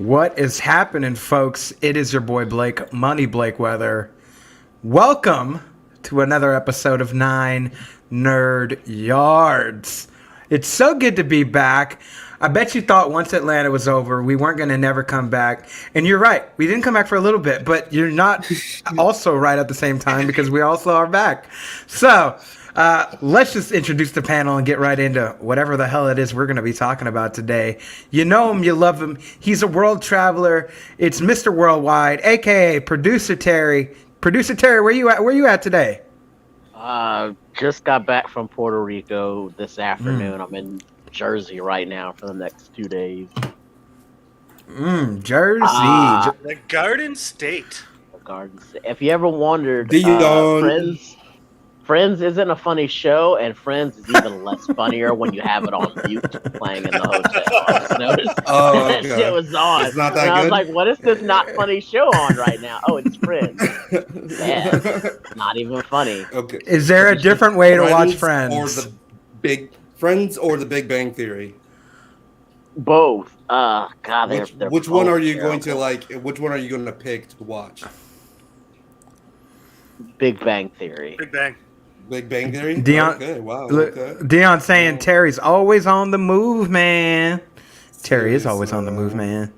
What is happening, folks? It is your boy Blake, Money Blake Weather. Welcome to another episode of 9 Nerd Yards. It's so good to be back. I bet you thought once Atlanta was over, we weren't going to never come back. And you're right. We didn't come back for a little bit, but you're not also right at the same time because we also are back. So let's just introduce the panel and get right into whatever the hell it is we're going to be talking about today. You know him, you love him. He's a world traveler. It's Mr. Worldwide, a.k.a. Producer Terry. Producer Terry, where you at? Where you at today? Just got back from Puerto Rico this afternoon. I'm in Jersey right now for the next 2 days. Jersey. The Garden State. If you ever wondered, Friends isn't a funny show, and Friends is even less funnier when you have it on mute playing in the hotel. I just noticed that shit was on. It's not that and I was good? like, what is this not funny show on right now? Oh, it's Friends. Yeah, not even funny. Okay. Is there a different way to watch Friends? Or the Big Bang Theory? Both. God, they're Which one both are you terrible. going to like? Which one are you going to pick to watch? Big Bang Theory. Big Bang. Big Bang Theory. Dion, Okay. Wow. Okay. Dion saying Terry's always on the move, man. Terry is always on the move, man.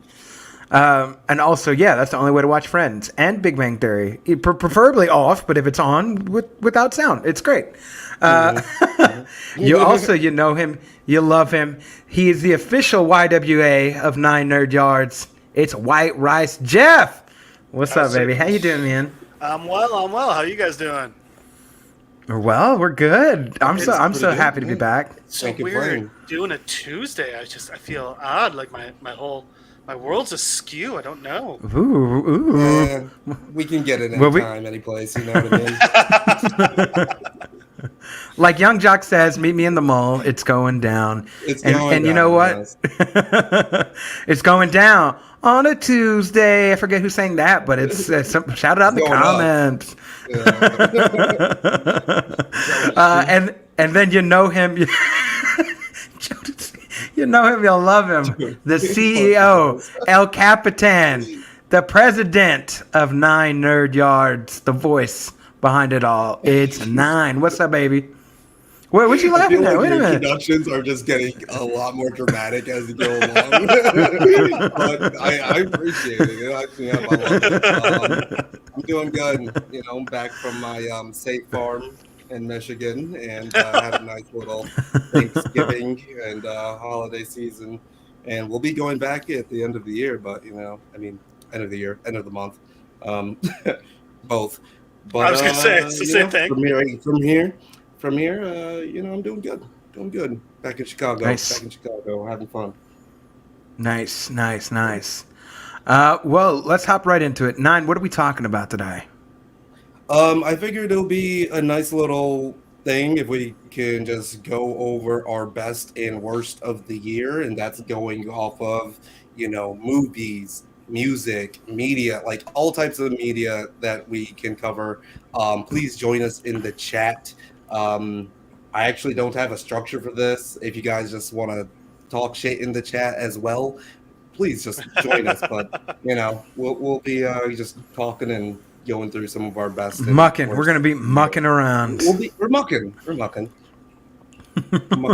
And also, yeah, that's the only way to watch Friends and Big Bang Theory. Preferably off, but if it's on without sound, it's great. You know him, you love him. He is the official YWA of 9 Nerd Yards. It's White Rice Jeff. What's up, baby? How you doing, man? I'm well. How you guys doing? Well, we're good. I'm so good. happy to be back. It's so Can't weird complain. doing a Tuesday. I feel odd. Like my world's askew. I don't know. Ooh. Yeah, we can get it anytime, any place. You know what I mean? Like Young Jock says, meet me in the mall. It's going down. It's and going you know down, what? It's going down on a Tuesday. I forget who sang that, but it's shout it out in the Going up. comments. Yeah. And then you know him. You know him. You'll love him. The CEO, El Capitan, the president of 9 Nerd Yards, the voice behind it all. It's 9. What's up, baby? What you I laughing feel at? like Wait a your minute. introductions are just getting a lot more dramatic as you go along. But I appreciate it. I love it. I'm doing good. You know, I'm back from my State Farm in Michigan, and had a nice little Thanksgiving and holiday season. And we'll be going back at the end of the year, but end of the year, end of the month, both. But I was gonna say it's the same thing. From here, I'm doing good. Back in Chicago. Nice. Back in Chicago, having fun. Nice. Well, let's hop right into it. 9, what are we talking about today? I figured it'll be a nice little thing if we can just go over our best and worst of the year, and that's going off of, movies, music, media, like all types of media that we can cover. Please join us in the chat. I actually don't have a structure for this. If you guys just want to talk shit in the chat as well, please just join us. But we'll be just talking and going through some of our best. Mucking. We're gonna be mucking around. We're mucking. Muck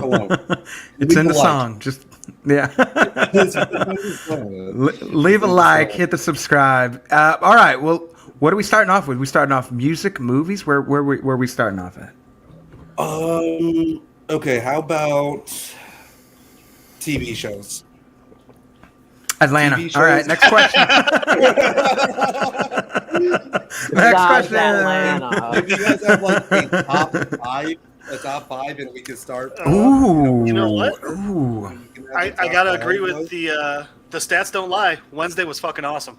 along. It's in the song. Just leave a like, hit the subscribe. All right. Well, what are we starting off with? We starting off music, movies. Where we starting off at? Okay, how about TV shows? Atlanta. TV shows? All right, next question. Next question. Atlanta. If you guys have like a top five, and we can start. Ooh. You know what? Ooh. I gotta agree with the stats don't lie. Wednesday was fucking awesome.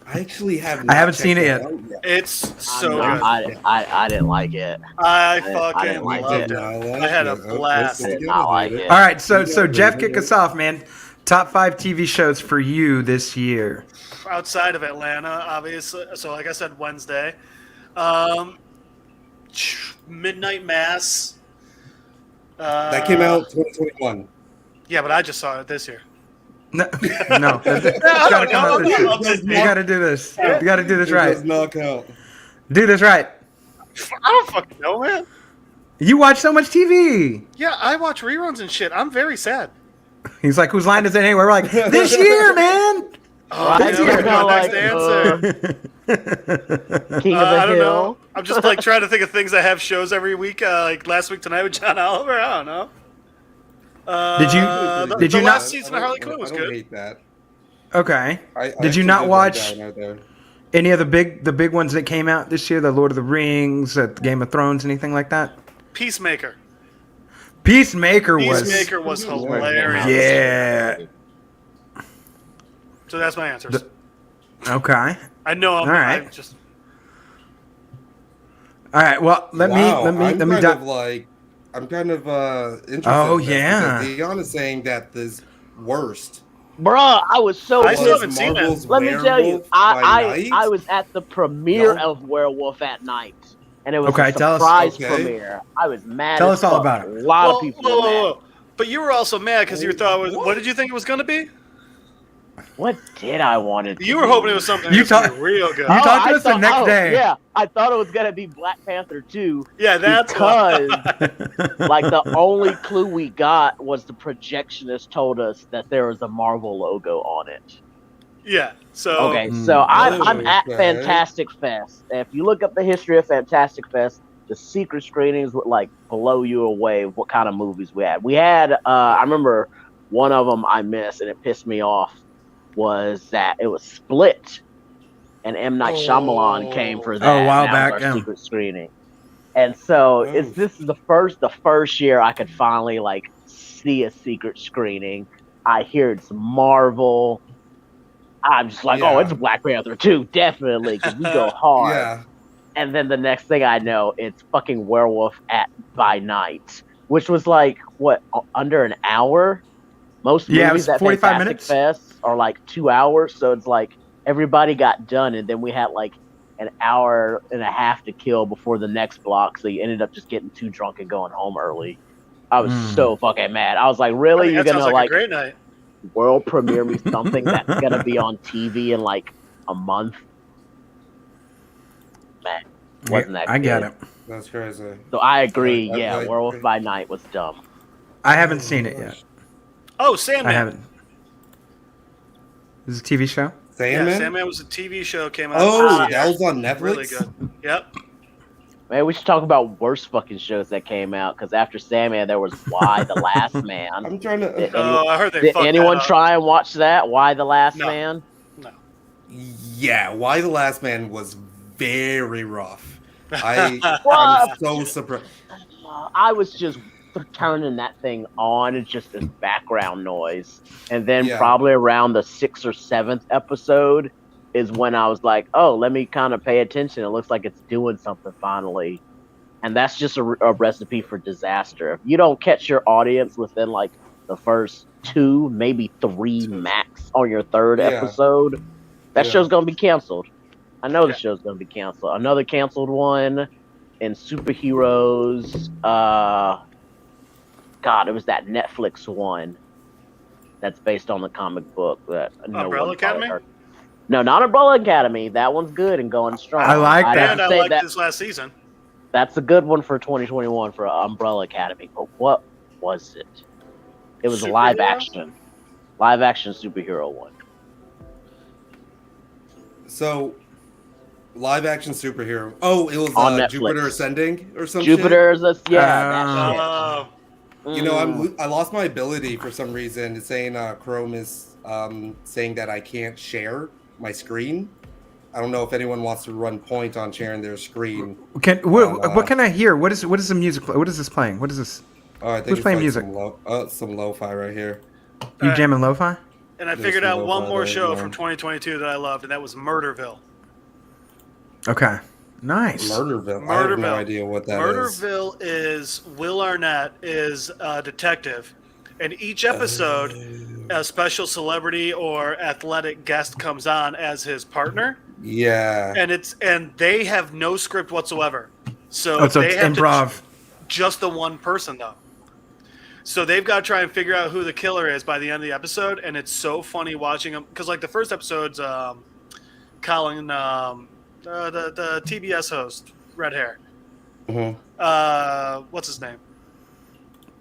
I actually haven't. I haven't seen it yet. It's so good. I didn't like it. I didn't fucking like loved it. it. I had a blast. I did not like it. All right, so Jeff, kick us off, man. Top 5 TV shows for you this year. Outside of Atlanta, obviously. So, like I said, Wednesday. Midnight Mass. That came out 2021. Yeah, but I just saw it this year. No, no. It's gotta come out this year. You gotta do this. You gotta do this It right. does not count. Do this right. I don't fucking know, man. You watch so much TV. Yeah, I watch reruns and shit. I'm very sad. He's like, whose line is it anyway? We're like, this year, man. Oh, Right? yeah, You're no, kinda next like, answer. King of the I don't Hill. know. I'm just like trying to think of things that have shows every week. Like Last Week Tonight with John Oliver. I don't know. Did you- The you last not- season of Harley Quinn was I don't good. hate that. Okay. I Did you actually not did watch write down right there. any of the big ones that came out this year? The Lord of the Rings, Game of Thrones, anything like that? Peacemaker. Peacemaker Peacemaker was hilarious. Yeah. So that's my answers. Okay. I know. All right. I'm just. All right. Well, let me I'm kind dive. of like, I'm kind of interested. Oh, in this yeah. because Dion is saying that this worst. Bruh, I was so I still pissed. haven't seen Marvel's it. Let me tell you, Werewolf by Night? I was at the premiere No. of Werewolf at Night, and it was Okay, a tell us- surprise okay. premiere. I was mad. Tell as us all fuck. about it. A lot Whoa, of people whoa, were whoa, mad. whoa. But you were also mad because you thought it was. What did you think it was going to be? What did I want it to You were be? hoping it was something You that was gonna thought- be real good. You talked to I us the next day. Yeah, I thought it was gonna be Black Panther 2 Yeah, that's why. because like the only clue we got was the projectionist told us that there was a Marvel logo on it. Yeah. So. Okay, so I'm Oh, at okay. Fantastic Fest. If you look up the history of Fantastic Fest, the secret screenings would like blow you away of what kind of movies we had. We had, I remember one of them I missed and it pissed me off was that it was Split, and M Night Shyamalan came for that. Oh, a while and that back, was our yeah. secret screening. And so this is the first year I could finally like see a secret screening. I hear it's Marvel. I'm just like, Yeah. oh, it's Black Panther 2, definitely, because we go hard. Yeah. And then the next thing I know, it's fucking Werewolf by Night, which was like, what, under an hour? Most Yeah, it movies was at 45 Fantastic minutes. Fest are like 2 hours, so it's like everybody got done, and then we had like an hour and a half to kill before the next block, so you ended up just getting too drunk and going home early. I was so fucking mad. I was like, really? That You're sounds gonna like like a great night. world premiere me something that's gonna be on TV in like a month? Man, wasn't that I get good. it. That's crazy. So I agree. I- Yeah, I- Werewolf by Night was dumb. I haven't seen it yet. Oh, Sandman. I haven't. This is a TV show? Yeah, Sandman? Sandman was a TV show. Came out. Oh, this year. that was on Netflix? Really good. Yep. Man, we should talk about worst fucking shows that came out. Because after Sandman, there was Why the Last Man. I'm trying to. Did Oh, I heard they Did fucked anyone that up. try and watch that? Why the Last No. Man? Yeah, Why the Last Man was very rough. I'm What? so surprised. I was just turning that thing on. It's just as background noise. And then Yeah. probably around the 6th or 7th episode is when I was like, oh, let me kind of pay attention. It looks like it's doing something finally. And that's just a recipe for disaster. If you don't catch your audience within like the first 2, maybe 3 max on your 3rd Yeah. episode, that Yeah. show's going to be canceled. I know the Yeah. show's going to be canceled. Another canceled one in superheroes. God, it was that Netflix one that's based on the comic book. That no Umbrella one probably Academy? heard. No, not Umbrella Academy. That one's good and going strong. I like I'd that. have And to I say liked that this last season. that's a good one for 2021 for Umbrella Academy. But what was it? It was a live Superhero? action superhero one. So, live action superhero. Oh, it was On Netflix. Jupiter Ascending or something. Jupiter's that shit. Oh, You know, Mm. I lost my ability for some reason. It's saying Chrome is saying that I can't share my screen. I don't know if anyone wants to run point on sharing their screen. What can I hear? What is the music? What is this playing? What is this? Oh, I think Who's it's playing like music? some lo-fi right here. You Alright. jamming lo-fi? and I There's figured some out one lo-fi more there, show yeah. from 2022 that I loved, and that was Murderville. Okay. Nice. Murderville. I have no Murderville. idea what that is. Murderville is Will Arnett is a detective, and each episode, a special celebrity or athletic guest comes on as his partner, Yeah. and they have no script whatsoever. So Oh, so they it's have improv. just the one person though. So they've got to try and figure out who the killer is by the end of the episode, and it's so funny watching them because like the first episode's Colin, the TBS host, red hair. What's his name?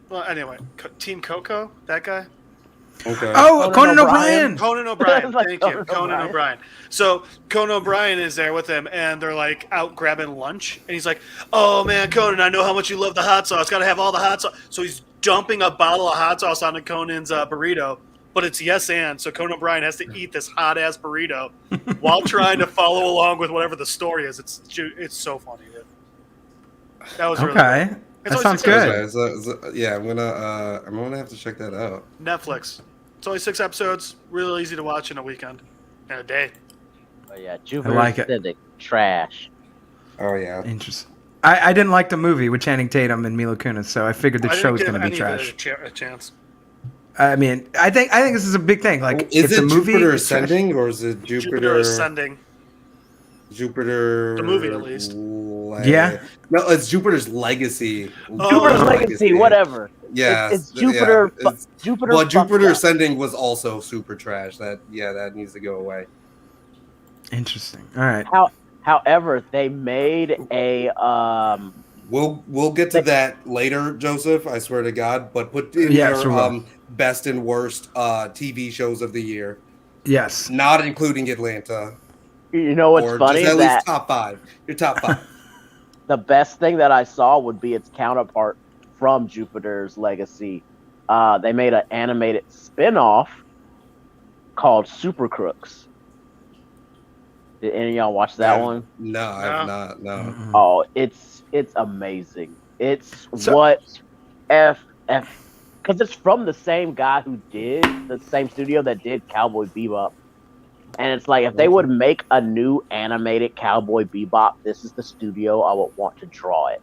Well, anyway, Team Coco, that guy. Okay. Oh, Conan O'Brien. Conan O'Brien. Like Thank you, Conan Conan O'Brien. So Conan O'Brien is there with him, and they're like out grabbing lunch, and he's like, "Oh man, Conan, I know how much you love the hot sauce. Got to have all the hot sauce." So he's dumping a bottle of hot sauce onto Conan's burrito, but it's yes and. So Conan O'Brien has to eat this hot ass burrito while trying to follow along with whatever the story is. It's so funny. Dude. That was really Okay. good. That only sounds 6 good. episodes. Yeah, I'm gonna have to check that out. Netflix. It's only 6 episodes. Really easy to watch in a weekend and a day. But yeah, Jupiter like it. Ascending, trash. Oh yeah. Interesting. I didn't like the movie with Channing Tatum and Mila Kunis, so I figured the I show didn't was give going to be any of it trash. a chance. I mean, I think this is a big thing. Like, Is it's it a movie. Jupiter it's trash. Ascending or is it Jupiter Ascending. Jupiter? The movie, at least. Yeah. No, it's Jupiter's Legacy. Oh. Jupiter's Legacy, whatever. Yeah. It's Jupiter. Yeah, it's- Jupiter. Well, fucked Jupiter up. Ascending was also super trash. That needs to go away. Interesting. All right. However, they made a We'll get to that later, Joseph. I swear to God. But put in Yeah, your sure will. best and worst TV shows of the year, Yes. not including Atlanta. You know what's or funny? just at That least top 5. Your top 5. the best thing that I saw would be its counterpart from Jupiter's Legacy. They made an animated spin-off called Super Crooks. Did any of y'all watch that Yeah. one? No, I have not. No. Mm-mm. Oh, it's amazing. It's So- what because it's from the same guy who did the same studio that did Cowboy Bebop. And it's like if they would make a new animated Cowboy Bebop, this is the studio I would want to draw it.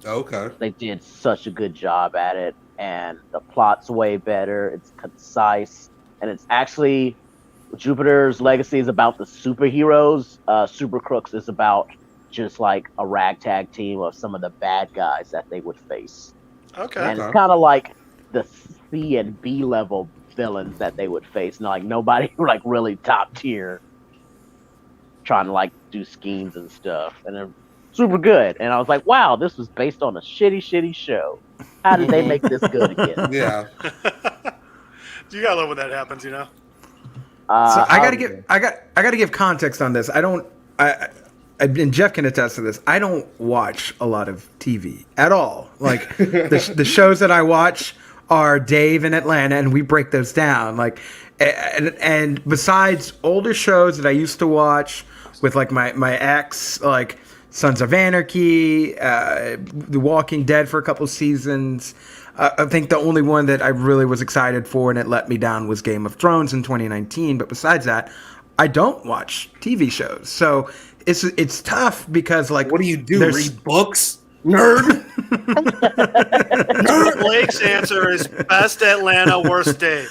Okay. They did such a good job at it, and the plot's way better. It's concise, and it's actually Jupiter's Legacy is about the superheroes. Super Crooks is about just like a ragtag team of some of the bad guys that they would face, Okay. and Okay. it's kind of like the C and B level villains that they would face. Not like nobody like really top tier, trying to like do schemes and stuff, and they're super good. And I was like, wow, this was based on a shitty show. How did they make this good again? Yeah. You gotta love when that happens, you know. So I I'll- gotta give context on this. And Jeff can attest to this. I don't watch a lot of TV at all. Like the shows that I watch are Dave in Atlanta, and we break those down. Like, and besides older shows that I used to watch with like my ex, like Sons of Anarchy, The Walking Dead for a couple seasons. I think the only one that I really was excited for and it let me down was Game of Thrones in 2019. But besides that, I don't watch TV shows. So it's tough because like What do you do? there's- Read books? Nerd? Blake's answer is best Atlanta, worst Dave.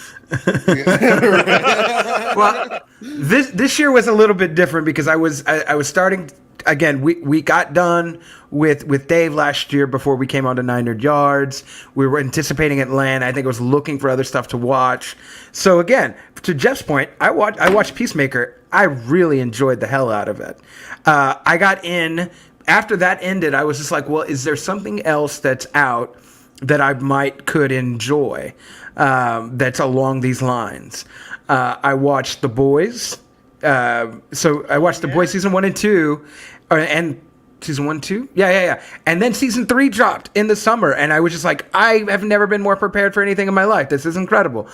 Well, this year was a little bit different because I was starting again. We got done with Dave last year before we came on to 900 Yards. We were anticipating Atlanta. I think I was looking for other stuff to watch. So again, to Jeff's point, I watched Peacemaker. I really enjoyed the hell out of it. I got in after that ended. I was just like, well, is there something else that's out that I could enjoy that's along these lines? I watched The Boys. So I watched The Boys season 1 and 2, and season 1, 2, yeah. And then season 3 dropped in the summer, and I was just like, I have never been more prepared for anything in my life. This is incredible.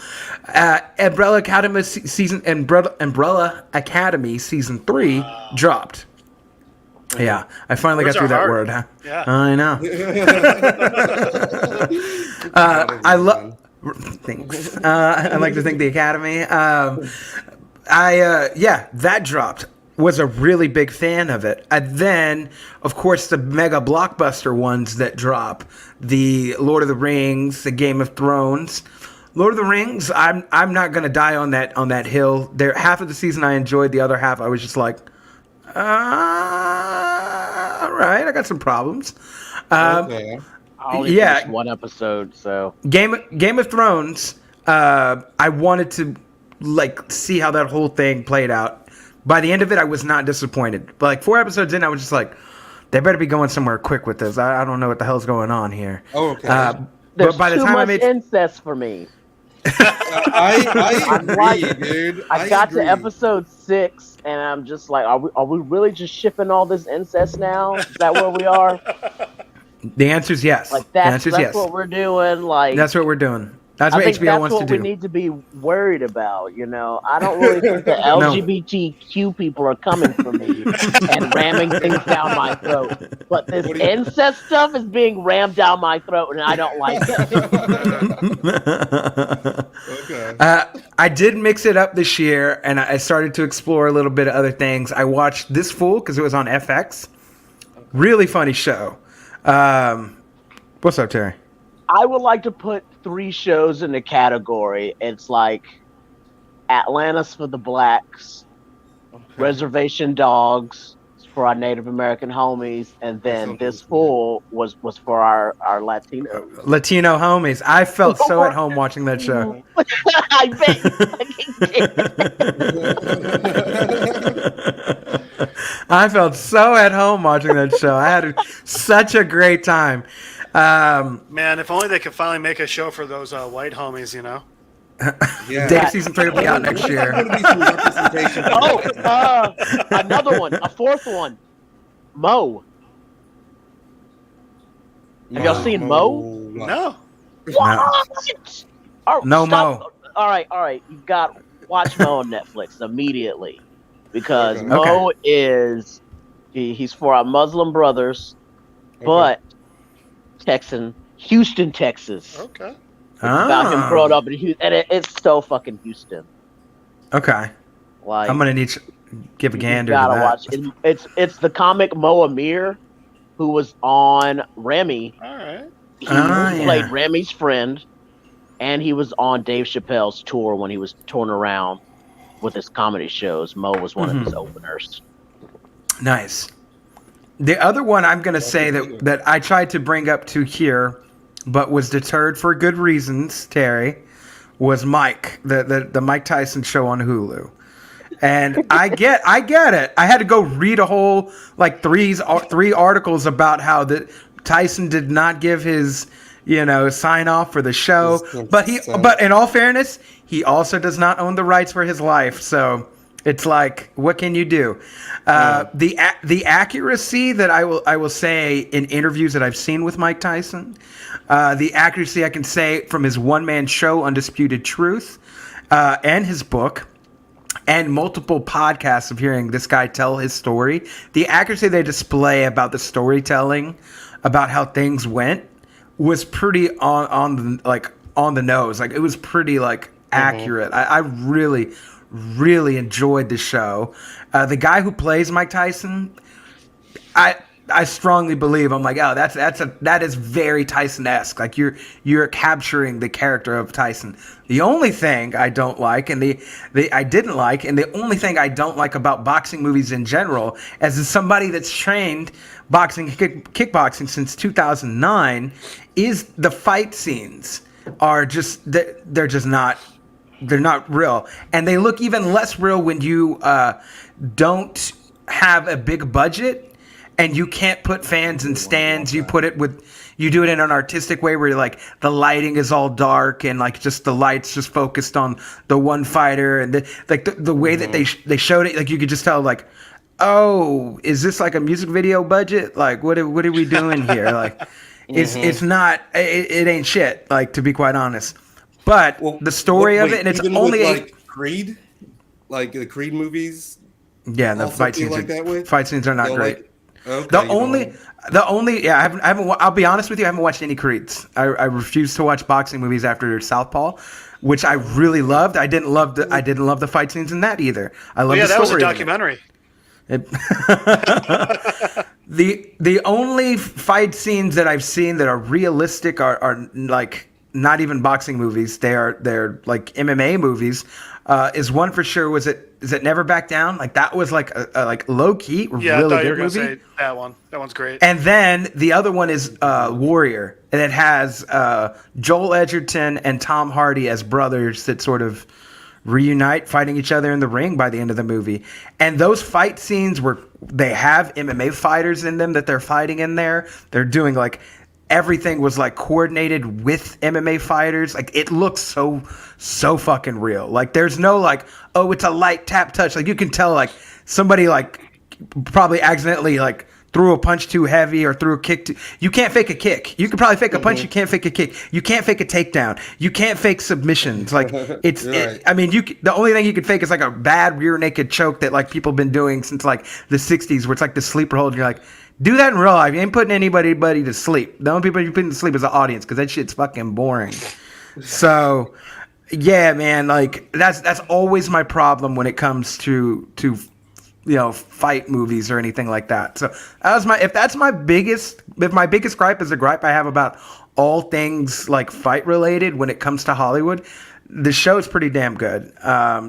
Umbrella Academy season 3 dropped. Yeah, I finally Words got through are that hard. word, huh? Yeah. I know. I love. Thanks. I like to thank the Academy. That dropped. Was a really big fan of it. And then, of course, the mega blockbuster ones that drop, the Lord of the Rings, the Game of Thrones. Lord of the Rings, I'm not gonna die on that hill. There, half of the season I enjoyed, the other half I was just like, all right, I got some problems. Okay. I only Yeah. finished one episode, so Game of Thrones. I wanted to like see how that whole thing played out. By the end of it, I was not disappointed. But like 4 episodes in, I was just like, they better be going somewhere quick with this. I don't know what the hell's going on here. Oh, okay. there's but by the too time I much made incest for me. I agree, like- dude. I got agree. to episode 6, and I'm just like, are we really just shipping all this incest now? Is that where we are? the answer is yes. Like the that's answer is that's yes. what we're doing. Like That's what we're doing. That's I what think HBO that's wants what to we do. need to be worried about. You know, I don't really think the LGBTQ people are coming for me and ramming things down my throat. But this What do you- incest stuff is being rammed down my throat, and I don't like it. Okay. I did mix it up this year, and I started to explore a little bit of other things. I watched This Fool because it was on FX. Really funny show. What's up, Terry? I would like to put 3 shows in the category. It's like Atlantis for the Blacks, Reservation Dogs for our Native American homies, and then sounds This good. Fool was for our Latino. Latino homies. I felt so at home watching that show. I bet you fucking did. I felt so at home watching that show. I had such a great time. Man, if only they could finally make a show for those white homies, you know? Yeah. Dave season 3 will be out next There's year. gonna be some representation. Another one, a 4th one, Mo. Have y'all seen Mo? No. What? Oh, No stop. Mo. All right. You got watch Mo on Netflix immediately because Okay. Mo is he's for our Muslim brothers, but Houston, Texas. Okay. About him growing up in Houston, and it's so fucking Houston. Okay. Like I'm gonna need to give a you gander to gotta that. watch it. It's the comic Mo Amir, who was on Remy. All right. He Yeah. played Remy's friend, and he was on Dave Chappelle's tour when he was touring around with his comedy shows. Mo was one of his openers. Nice. The other one I'm going to say that I tried to bring up to here, but was deterred for good reasons, Terry, was Mike, the Mike Tyson show on Hulu. And I get it. I had to go read a whole like three articles about how that Tyson did not give his sign off for the show, but in all fairness, he also does not own the rights for his life. So it's like, what can you do? The accuracy that I will say in interviews that I've seen with Mike Tyson, the accuracy I can say from his one-man show Undisputed Truth, and his book, and multiple podcasts of hearing this guy tell his story, the accuracy they display about the storytelling, about how things went, was pretty on the nose. Like, it was pretty accurate. I really enjoyed the show. The guy who plays Mike Tyson, I strongly believe, I'm like, oh, that is very Tyson-esque. Like, you're capturing the character of Tyson. The only thing I don't like, and I didn't like, and the only thing I don't like about boxing movies in general, as somebody that's trained boxing, kickboxing since 2009, is the fight scenes are just they're just not. They're not real, and they look even less real when you don't have a big budget and you can't put fans in stands. You do it in an artistic way where you're like the lighting is all dark and like just the lights just focused on the one fighter, and the way that they showed it, like you could just tell like, oh, is this like a music video budget? Like what are we doing here? Like it's not it ain't shit. Like, to be quite honest. But the story of it, and it's even only with, Creed, like the Creed movies. Yeah, the also fight feel scenes. like that way? Fight scenes are not They'll, great. Okay, The you don't only, like- I haven't. I'll be honest with you. I haven't watched any Creeds. I refuse to watch boxing movies after Southpaw, which I really loved. I didn't love the fight scenes in that either. I love the that was a story of it. documentary. The only fight scenes that I've seen that are realistic are like not even boxing movies. They're like MMA movies. is one for sure. Is it Never Back Down? Like that was like a like low key, Yeah, I really thought you were good gonna movie. say that one. That one's great. And then the other one is Warrior, and it has Joel Edgerton and Tom Hardy as brothers that sort of reunite, fighting each other in the ring by the end of the movie. And those fight scenes where they have MMA fighters in them that they're fighting in there, they're doing like everything was like coordinated with MMA fighters. Like it looks so fucking real. Like there's no like, oh, it's a light tap touch. Like you can tell like somebody like probably accidentally like threw a punch too heavy or threw a kick too. You can't fake a kick. You can probably fake a punch. You can't fake a kick. You can't fake a takedown. You can't fake submissions. Like it's. Right. I mean, the only thing you could fake is like a bad rear naked choke that like people been doing since like the '60s, where it's like the sleeper hold. You're like, do that in real life. You ain't putting anybody to sleep. The only people you're putting to sleep is the audience, because that shit's fucking boring. So, yeah, man, like that's always my problem when it comes to fight movies or anything like that. So if my biggest gripe is a gripe I have about all things like fight related when it comes to Hollywood, the show is pretty damn good.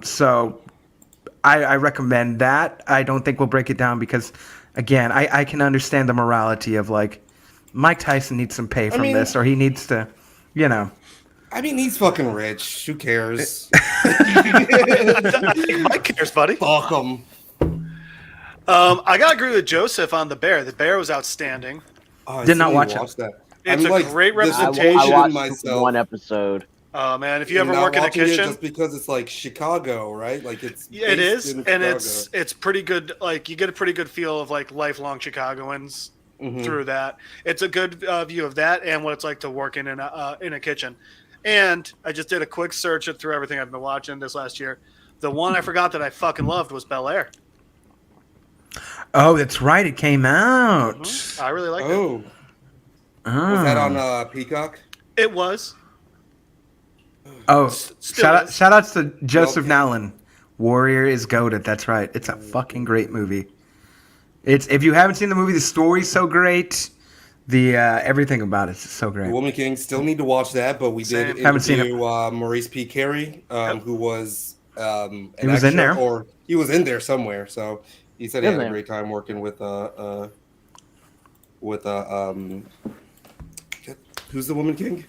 So I recommend that. I don't think we'll break it down because, again, I can understand the morality of like Mike Tyson needs some pay from this, or he needs to, I mean, he's fucking rich. Who cares? Mike cares, buddy. Fuck him. I gotta agree with Joseph on The Bear. The Bear was outstanding. Oh, I Did not still watch need to it. That. It's I'm, a great representation. I watched myself. one episode. Oh man, if you I'm ever not work in a watching it kitchen, just because it's like Chicago, right? Like it's yeah, it based is, in and Chicago. it's pretty good. Like you get a pretty good feel of like lifelong Chicagoans through that. It's a good view of that and what it's like to work in a kitchen. And I just did a quick search through everything I've been watching this last year. The one I forgot that I fucking loved was Bel Air. Oh, that's right. It came out. I really liked it. Oh, was that on Peacock? It was. Oh, Still is. shout outs to Joseph Nope. Nowlin. Warrior is goated. That's right. It's a fucking great movie. It's, if you haven't seen the movie, the story's so great. The everything about it's so The great. Woman King. Still need to watch that, but we Same. did Haven't seen it. interview Maurice P. Carey, who was an He was in extra, there. or he was in there somewhere. So he said he In had a there. great time working with who's the Woman King?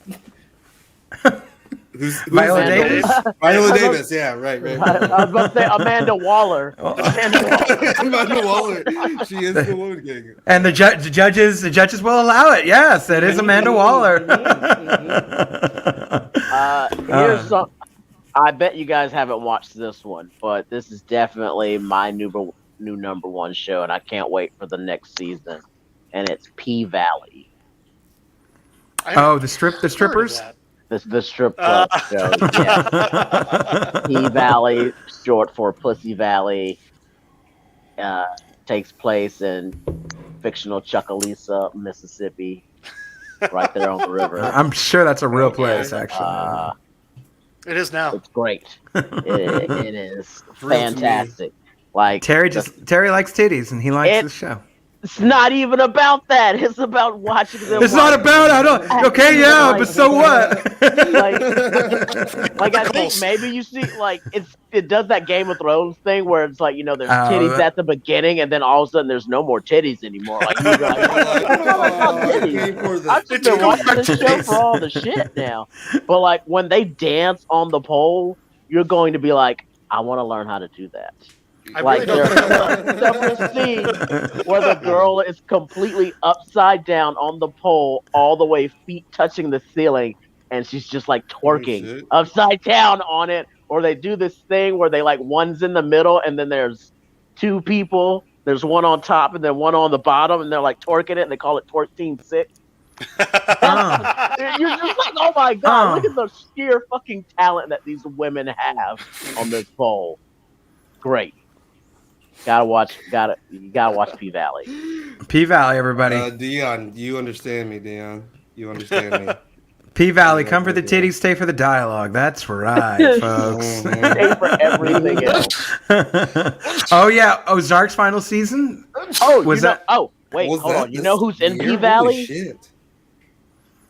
who's Viola Amanda- Davis. Viola Davis? Yeah, right. I was about to say Amanda Waller. Amanda Waller. Amanda Waller. She is the Woman King. And the judges will allow it. Yes, it is Amanda Waller. Here's some. I bet you guys haven't watched this one, but this is definitely my new number one show, and I can't wait for the next season. And it's P Valley, Oh, the strippers. the strip club show. Yeah. P Valley, short for Pussy Valley, takes place in fictional Chucalissa, Mississippi, right there on the river. I'm sure that's a real place, actually. It is now. It's great. It is Real to me. fantastic. Like Terry likes titties, and he likes It- the show. it's not even about that. It's about watching them. It's not about. I don't. Okay, yeah, but so what? Like I think maybe you see like it does that Game of Thrones thing where it's like there's titties at the beginning and then all of a sudden there's no more titties anymore. Like you go, I've just been watching this show for all the shit now. But like when they dance on the pole, you're going to be like, I want to learn how to do that. I Like really don't. there's several scenes where the girl is completely upside down on the pole, all the way feet touching the ceiling, and she's just like twerking shit. upside down on it. Or they do this thing where they like one's in the middle and then there's two people. There's one on top and then one on the bottom, and they're like twerking it, and they call it Twerk Team 6. You're just like, oh my god, look at the sheer fucking talent that these women have on this pole. Great. You gotta watch P Valley. P Valley, everybody. Dion, you understand me, Dion. You understand me. P Valley, come for the titties, stay for the dialogue. That's right, folks. Stay for everything else. Oh yeah, Ozark's final season. Oh, Was that- Oh, wait, Was hold that on. You this know who's in year? P Holy Valley? shit.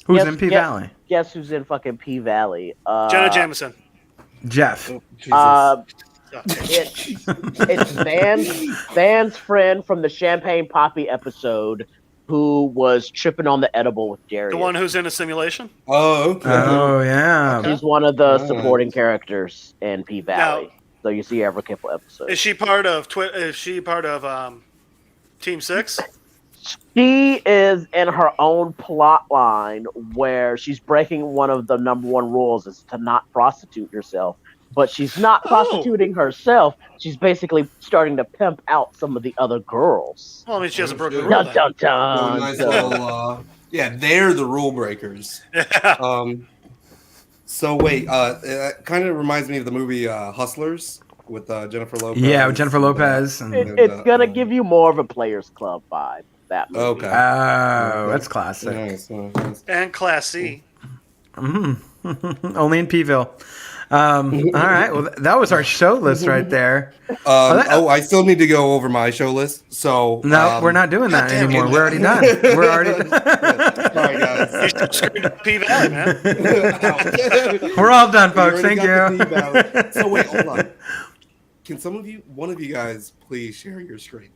Who's Yes, in P yes. Valley? Guess who's in fucking P Valley? Jenna Jameson. Jeff. Jesus. Uh, it's Van's friend from the Champagne Poppy episode who was tripping on the edible with Jerry. The one who's in a simulation. Oh, okay. Oh yeah. Okay. He's one of the Nice. supporting characters in P Valley. Now- So you see every couple episodes. Is she part of Team Six? She is in her own plot line where she's breaking one of the number one rules is to not prostitute yourself. But she's not prostituting herself. She's basically starting to pimp out some of the other girls. Well, I mean, she hasn't broken the Dun, rule. Dun, then. dun, Oh, dun. nice So- little, they're the rule breakers. So wait, it kind of reminds me of the movie Hustlers with Jennifer Lopez. Yeah, with Jennifer Lopez. And, it's gonna give you more of a Players Club vibe. That movie. Okay. oh, that's classic. Nice, nice. And Class C. Only in Pville. All right. Well, that was our show list right there. I still need to go over my show list. So No, we're not doing that damn anymore. it. We're already done. We're already. Sorry, guys. You screwed up P Valley, man. We're all done, We folks. already Thank got the you. D-ballot. So wait, hold on. Can one of you guys, please share your screen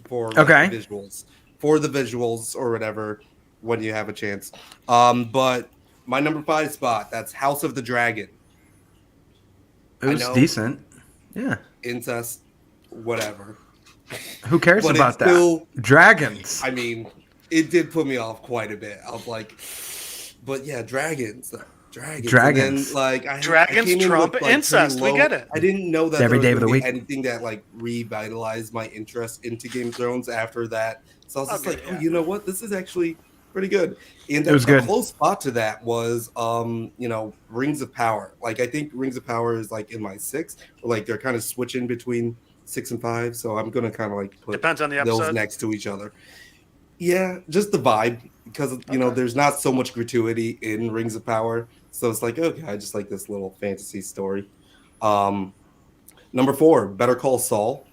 for like, Okay. the visuals or whatever when you have a chance. But my number 5 spot, that's House of the Dragon. It was know. decent. Yeah. Incest, whatever. Who cares But about it's still, Dragons. I mean, it did put me off quite a bit. I was like, but yeah, dragons. Dragons. Dragons. And then, like, I Dragons came in trump with, like, incest. pretty We get it. I didn't know that Every there day was of the gonna be week. anything that like revitalized my interest into Game of Thrones after that. So I was just Okay, like, yeah. oh, you know what? This is actually pretty good. And It was a good. close spot to that was, Rings of Power. Like, I think Rings of Power is like in my 6. Like, they're kind of switching between 6 and 5. So I'm gonna kind of like put Depends on the those episode. next to each other. Yeah, just the vibe because there's not so much gratuity in Rings of Power, so it's like okay, I just like this little fantasy story. Number 4, Better Call Saul.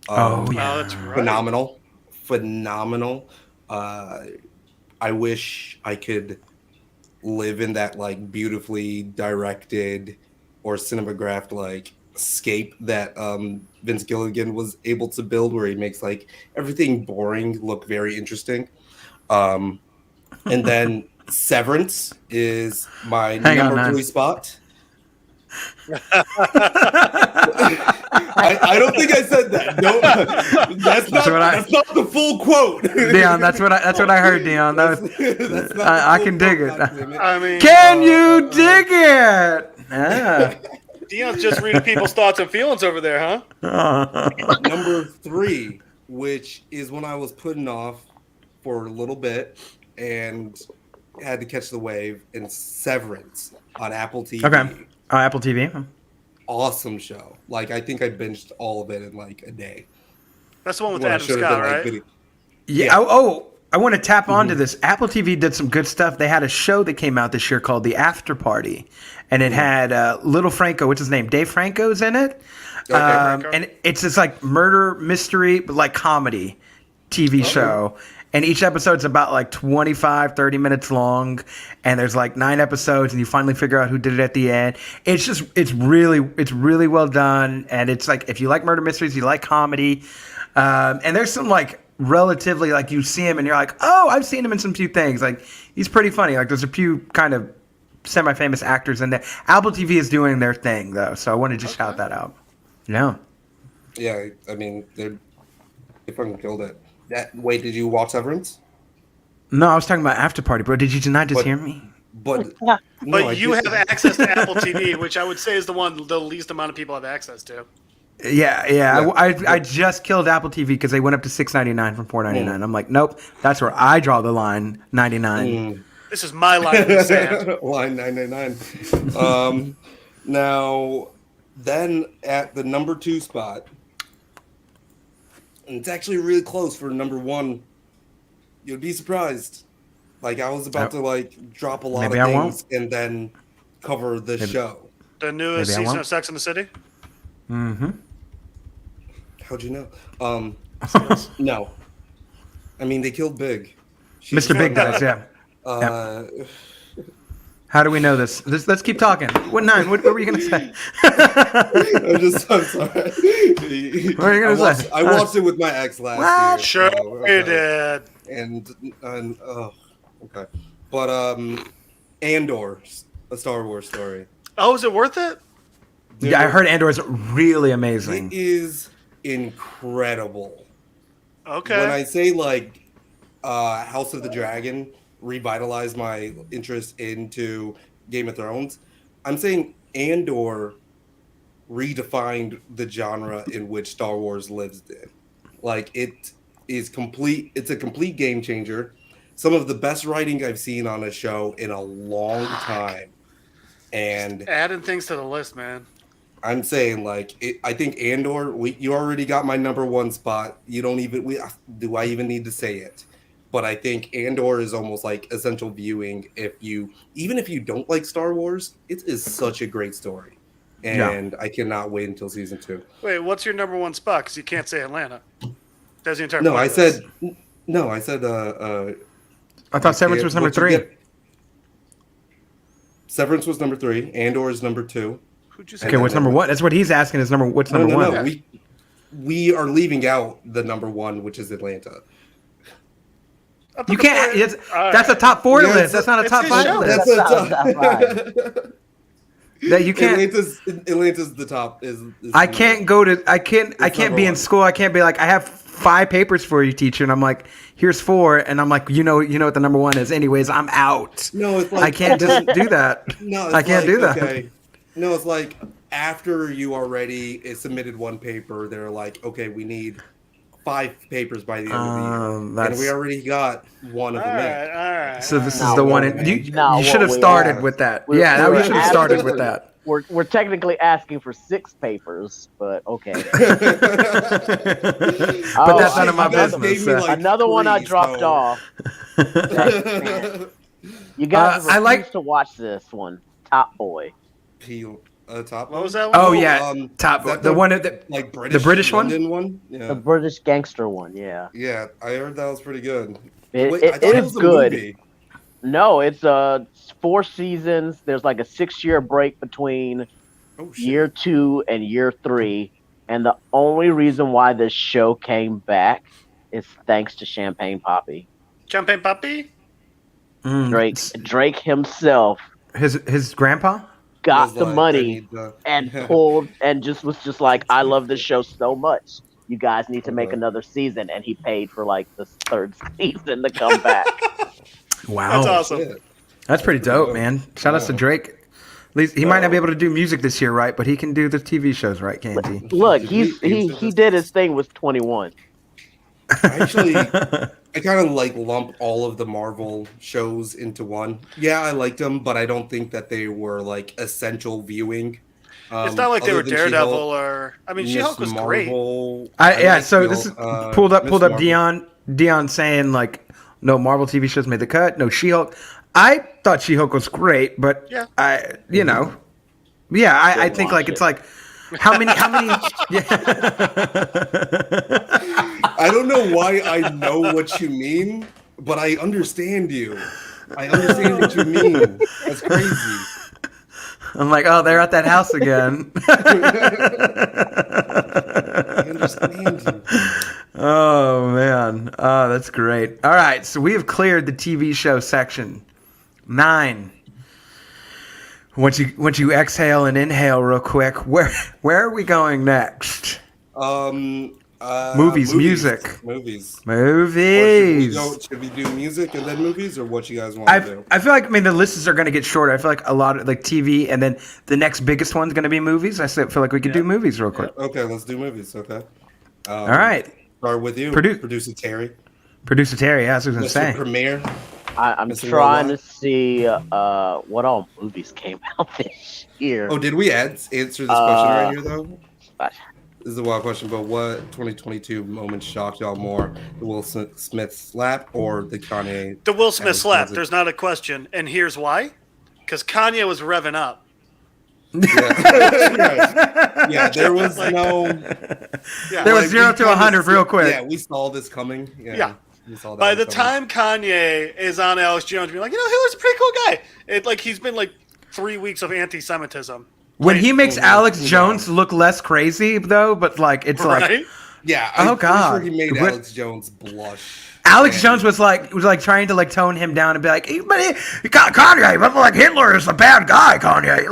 Oh, Oh, yeah. that's right. Phenomenal. I wish I could live in that like beautifully directed or cinematographed like scape that Vince Gilligan was able to build, where he makes like everything boring look very interesting. And then Severance is my Hang on, number man. 3 spot. I don't think I said that. Don't, that's not the full quote. Dion, that's what I heard, Dion. That was, That's not I the can full dig quote, it. goddammit. I mean, Can you dig it? Yeah. Dion's just reading people's thoughts and feelings over there, huh? Number 3, which is one I was putting off for a little bit and had to catch the wave, and Severance on Apple TV. Okay. Apple TV. Awesome show. Like, I think I binged all of it in like a day. That's the one with When I Adam should have Scott, been, like, right? video- Yeah. I want to tap onto this. Apple TV did some good stuff. They had a show that came out this year called The After Party, and it had Little Franco, what's his name? Dave Franco's in it. Franco. And it's this like murder mystery, but like comedy TV show. And each episode's about like 25, 30 minutes long. And there's like 9 episodes, and you finally figure out who did it at the end. It's really well done. And it's like, if you like murder mysteries, you like comedy. And there's some like relatively, like you see him and you're like, oh, I've seen him in some few things. Like, he's pretty funny. Like, there's a few kind of semi-famous actors in there. Apple TV is doing their thing, though. So I wanted to shout that out. Yeah. Yeah, I mean, they fucking killed it. Wait, did you watch Severance? No, I was talking about After Party, bro. Did you not just But- hear me? But But you have access to Apple TV, which I would say is the least amount of people have access to. Yeah. I just killed Apple TV because they went up to $6.99 from $4.99. I'm like, nope. That's where I draw the line. $99. This is my line in the sand. Line 999. Now, then at the number 2 spot, and it's actually really close for number 1. You'd be surprised. Like, I was about to like drop a lot Maybe of I things and then cover the show. The newest Maybe I season won't. of Sex and the City. Mm-hmm. How'd you know? No. I mean, they killed Big. Mr. Big does, yeah. How do we know this? Let's keep talking. What nine? What were you gonna say? I'm sorry. What are you gonna say? I watched it with my ex last What? year. Sure, so, you okay. did. And oh, okay. But Andor, a Star Wars story. Oh, is it worth it? Dude, Yeah, I heard Andor is really it amazing. is incredible. Okay. When I say like House of the Dragon revitalized my interest into Game of Thrones, I'm saying Andor redefined the genre in which Star Wars lives in. Like it is complete. It's a complete game changer. Some of the best writing I've seen on a show in a long time. And Adding things to the list, man. I'm saying, like, I think Andor. You already got my number one spot. You don't even. Do I even need to say it? But I think Andor is almost like essential viewing. Even if you don't like Star Wars, it is such a great story, and I cannot wait until season 2. Wait, what's your number one spot? Because you can't say Atlanta. That's the entire No, point I of this. said no. I said. I thought Severance was number 3. Severance was number 3. Andor is number 2. Who'd you say? Okay, what's number 1? That's what he's asking. Is what's number 1? No. We are leaving out the number 1, which is Atlanta. I thought You the can't. point- It's, All right. that's a top 4 Yeah, list. That's not a it's top his 5 show. list. That's That's not That you can't. Atlanta's the top. Is I can't go to. I can't number be in 1. school. I can't be like, I have 5 papers for you, teacher, and I'm like, here's 4, and I'm like, you know what the number 1 is. Anyways, I'm out. No, it's like I can't just do that. No, it's I can't do that. Okay. No, it's like after you already submitted 1 paper, they're like, okay, we need 5 papers by the end of the year, and That's- we already got 1 of All them right, in. all right. So this is Not the what one. we- You not should have what we started are. with that. We're- Yeah, we're we should have started with absolutely- that. We're technically asking for 6 papers, but okay. But Oh, that's none of my you guys business. gave me, like, Another one I 3, dropped so- off. Man. You guys I refuse like- to watch this one. Top Boy. Top What was that one? Oh yeah, is top that the one that like British, British one? London one. The Yeah, British gangster one, yeah. yeah. I heard that was pretty good. It, Wait, I it thought is was a good. movie. No, it's 4 seasons. There's like a 6-year break between Oh shit! year 2 and year 3. And the only reason why this show came back is thanks to Champagne Poppy. Champagne Puppy? Drake himself his grandpa. got Was the like, I money need to- and pulled and was just like, I love this show so much. You guys need to make Okay. another season, and he paid for like the 3rd season to come back. Wow, That's awesome. Shit. That's pretty dope, man. Shout outs to Yeah. Drake. At least he might not be able to do music this year, right? But he can do the TV shows, right? Can't he? Look, Did he did his thing with 21. Actually, I kind of like lump all of the Marvel shows into one. Yeah, I liked them, but I don't think that they were like essential viewing. It's not like they other were than Daredevil She-Hulk, or. I mean, Miss She-Hulk was great. Marvel. Yeah. like So She-Hulk, this is pulled Miss up. Marvel. Dion saying like, no Marvel TV shows made the cut. No She-Hulk. I thought She-Hulk was great, but Yeah. I Don't think watch like it. it's like how many yeah. I don't know why I know what you mean, but I understand you. I understand what you mean. That's crazy. I'm like, oh, they're at that house again. I understand you. Oh man, oh that's great. All right, so we have cleared the TV show section. 9. Once you exhale and inhale real quick, where are we going next? Movies, music. Movies. Movies. Should we do music and then movies, or what you guys want to do? I feel like the lists are going to get shorter. I feel like a lot of like TV, and then the next biggest one's going to be movies. Feel like we could do movies real quick. Okay, let's do movies. Okay. All right, Start with you, producer Terry. producer Terry. Yeah, that's what I was Mr. going to say. Premiere. I'm Mr. trying Worldwide? to see what all movies came out this year. Oh, did we answer this question right here though? But This is a wild question, but what 2022 moments shocked y'all more? The Will Smith slap or the Kanye? The Will Smith and slap. music? There's not a question. And here's why. Because Kanye was revving up. Yeah. Yeah, there was no. Yeah. There was like, 0 we to kinda 100 real quick. Yeah, we saw this coming. Yeah. You saw that By one the coming. time Kanye is on Alex Jones, being like, Hitler's a pretty cool guy. He's been like 3 weeks of anti-Semitism. When he makes Alex yeah. Jones look less crazy, though, but like it's like Right? Yeah, Oh, I'm pretty sure God. he made What- Alex Jones blush. Alex And- Jones was like trying to like tone him down and be like, but Kanye, but like Hitler is a bad guy, Kanye.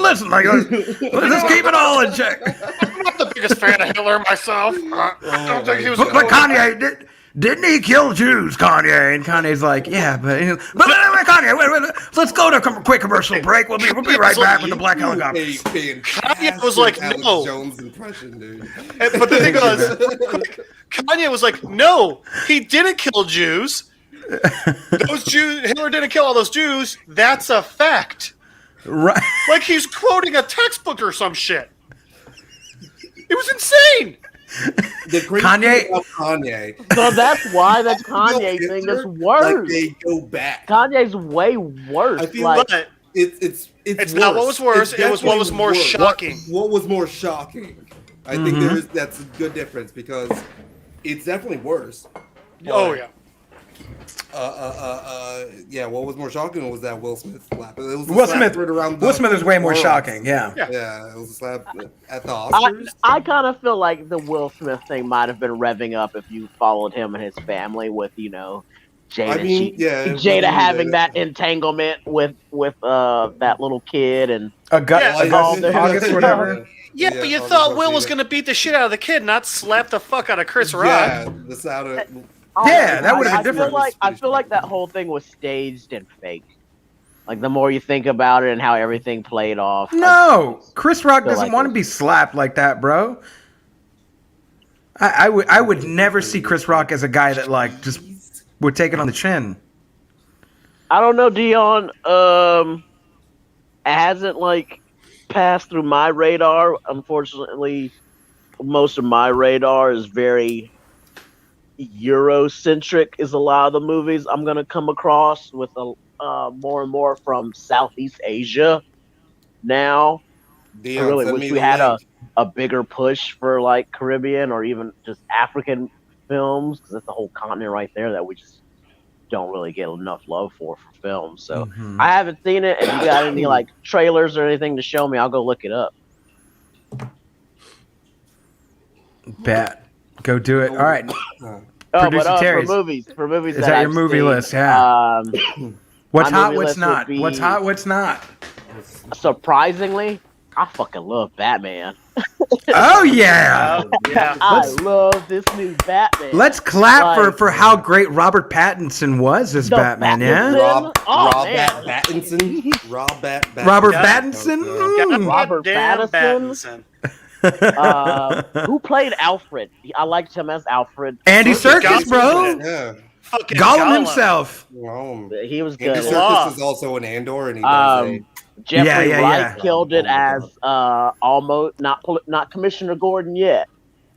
Listen, like, let's keep it all in check. I'm not the biggest fan of Hitler myself. I don't think he was. But Kanye didn't he kill Jews, Kanye? And Kanye's like, yeah, but Kanye, wait, let's go to a quick commercial break. We'll be right back with the black helicopter. Kanye was like, Alex no. Jones impression, dude. But the thing was, Kanye was like, no, he didn't kill Jews. Hitler didn't kill all those Jews. That's a fact. Right. Like he's quoting a textbook or some shit. It was insane. The crazy Kanye- thing about Kanye. So that's why the Kanye Hitler, thing is Like worse. they go back. Kanye's way worse. I feel Like, But It's It's not what was worse, It's it was what was definitely more worse. shocking. What was more shocking? I think that's a good difference because it's definitely worse. oh yeah. Yeah. What was more shocking was that Will Smith slap. It was a Will slap Smith. right around the Will Smith is way more world. shocking. Yeah. Yeah, it was a slap at the Oscars. I kind of feel like the Will Smith thing might have been revving up if you followed him and his family with, Jada. I mean, yeah, Jada but- having that entanglement with that little kid and August, whatever. Yeah, but you August thought Will was Alsina. going to beat the shit out of the kid, not slap the fuck out of Chris Rock. Yeah, the sound of Yeah, that would've been I different. I feel like that whole thing was staged and fake. Like the more you think about it and how everything played off. No, Chris Rock feel doesn't like want to be slapped like that, bro. I would never see Chris Rock as a guy that like just would take it on the chin. I don't know, Dion. It hasn't like passed through my radar. Unfortunately, most of my radar is very Eurocentric. Is a lot of the movies I'm gonna come across with more and more from Southeast Asia. Now, Dion, I really send wish me we the had link. a bigger push for like Caribbean or even just African films because that's a whole continent right there that we just don't really get enough love for films. So Mhm. I haven't seen it. If you got any like trailers or anything to show me, I'll go look it up. Bet. Go do it. All right. Oh, Producer but Terry's. for movies Is that your I've movie seen, list? Yeah. What's my hot? movie What's list would not? be- What's hot? What's not? Surprisingly, I fucking love Batman. Oh yeah. Yeah. I love this new Batman. Let's clap Like- for how great Robert Pattinson was as The Batman. Yeah. Battinson? Oh, man. Battinson. Robert Yeah. Pattinson. God Robert damn Pattinson? Pattinson. Who played Alfred? I liked him as Alfred. Andy Serkis, Gollum. bro. Yeah. Fucking Gollum himself. He was Andy good. Serkis Law. is also an Andor, and he does Um, Jeffrey Yeah, Wright yeah. killed it as almost not Commissioner Gordon yet,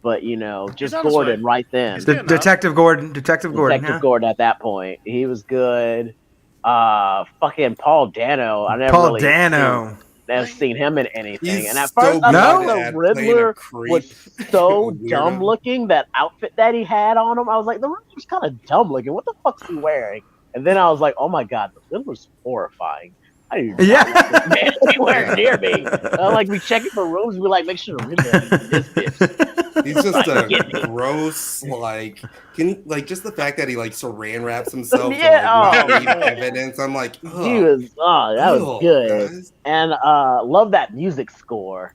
but just on his Gordon way. right then. He's The, good enough. Detective Gordon. Detective yeah. Gordon at that point, he was good. Fucking Paul Dano. I never Paul really Dano. have seen him in anything. He's And at so first, I good thought No. the at playing a Riddler creep, was so weirdo. dumb looking. That outfit that he had on him, I was like, the Riddler's kind of dumb looking. What the fuck's he wearing? And then I was like, oh my god, the Riddler's horrifying. I didn't even Yeah. want this man anywhere near me. I like be checking for rooms. We like make sure the Riddler ain't this bitch. He's just Get me. a gross, just the fact that he saran wraps himself Yeah, to oh, leave man. evidence. I'm like, He was that was good. Guys. And love that music score.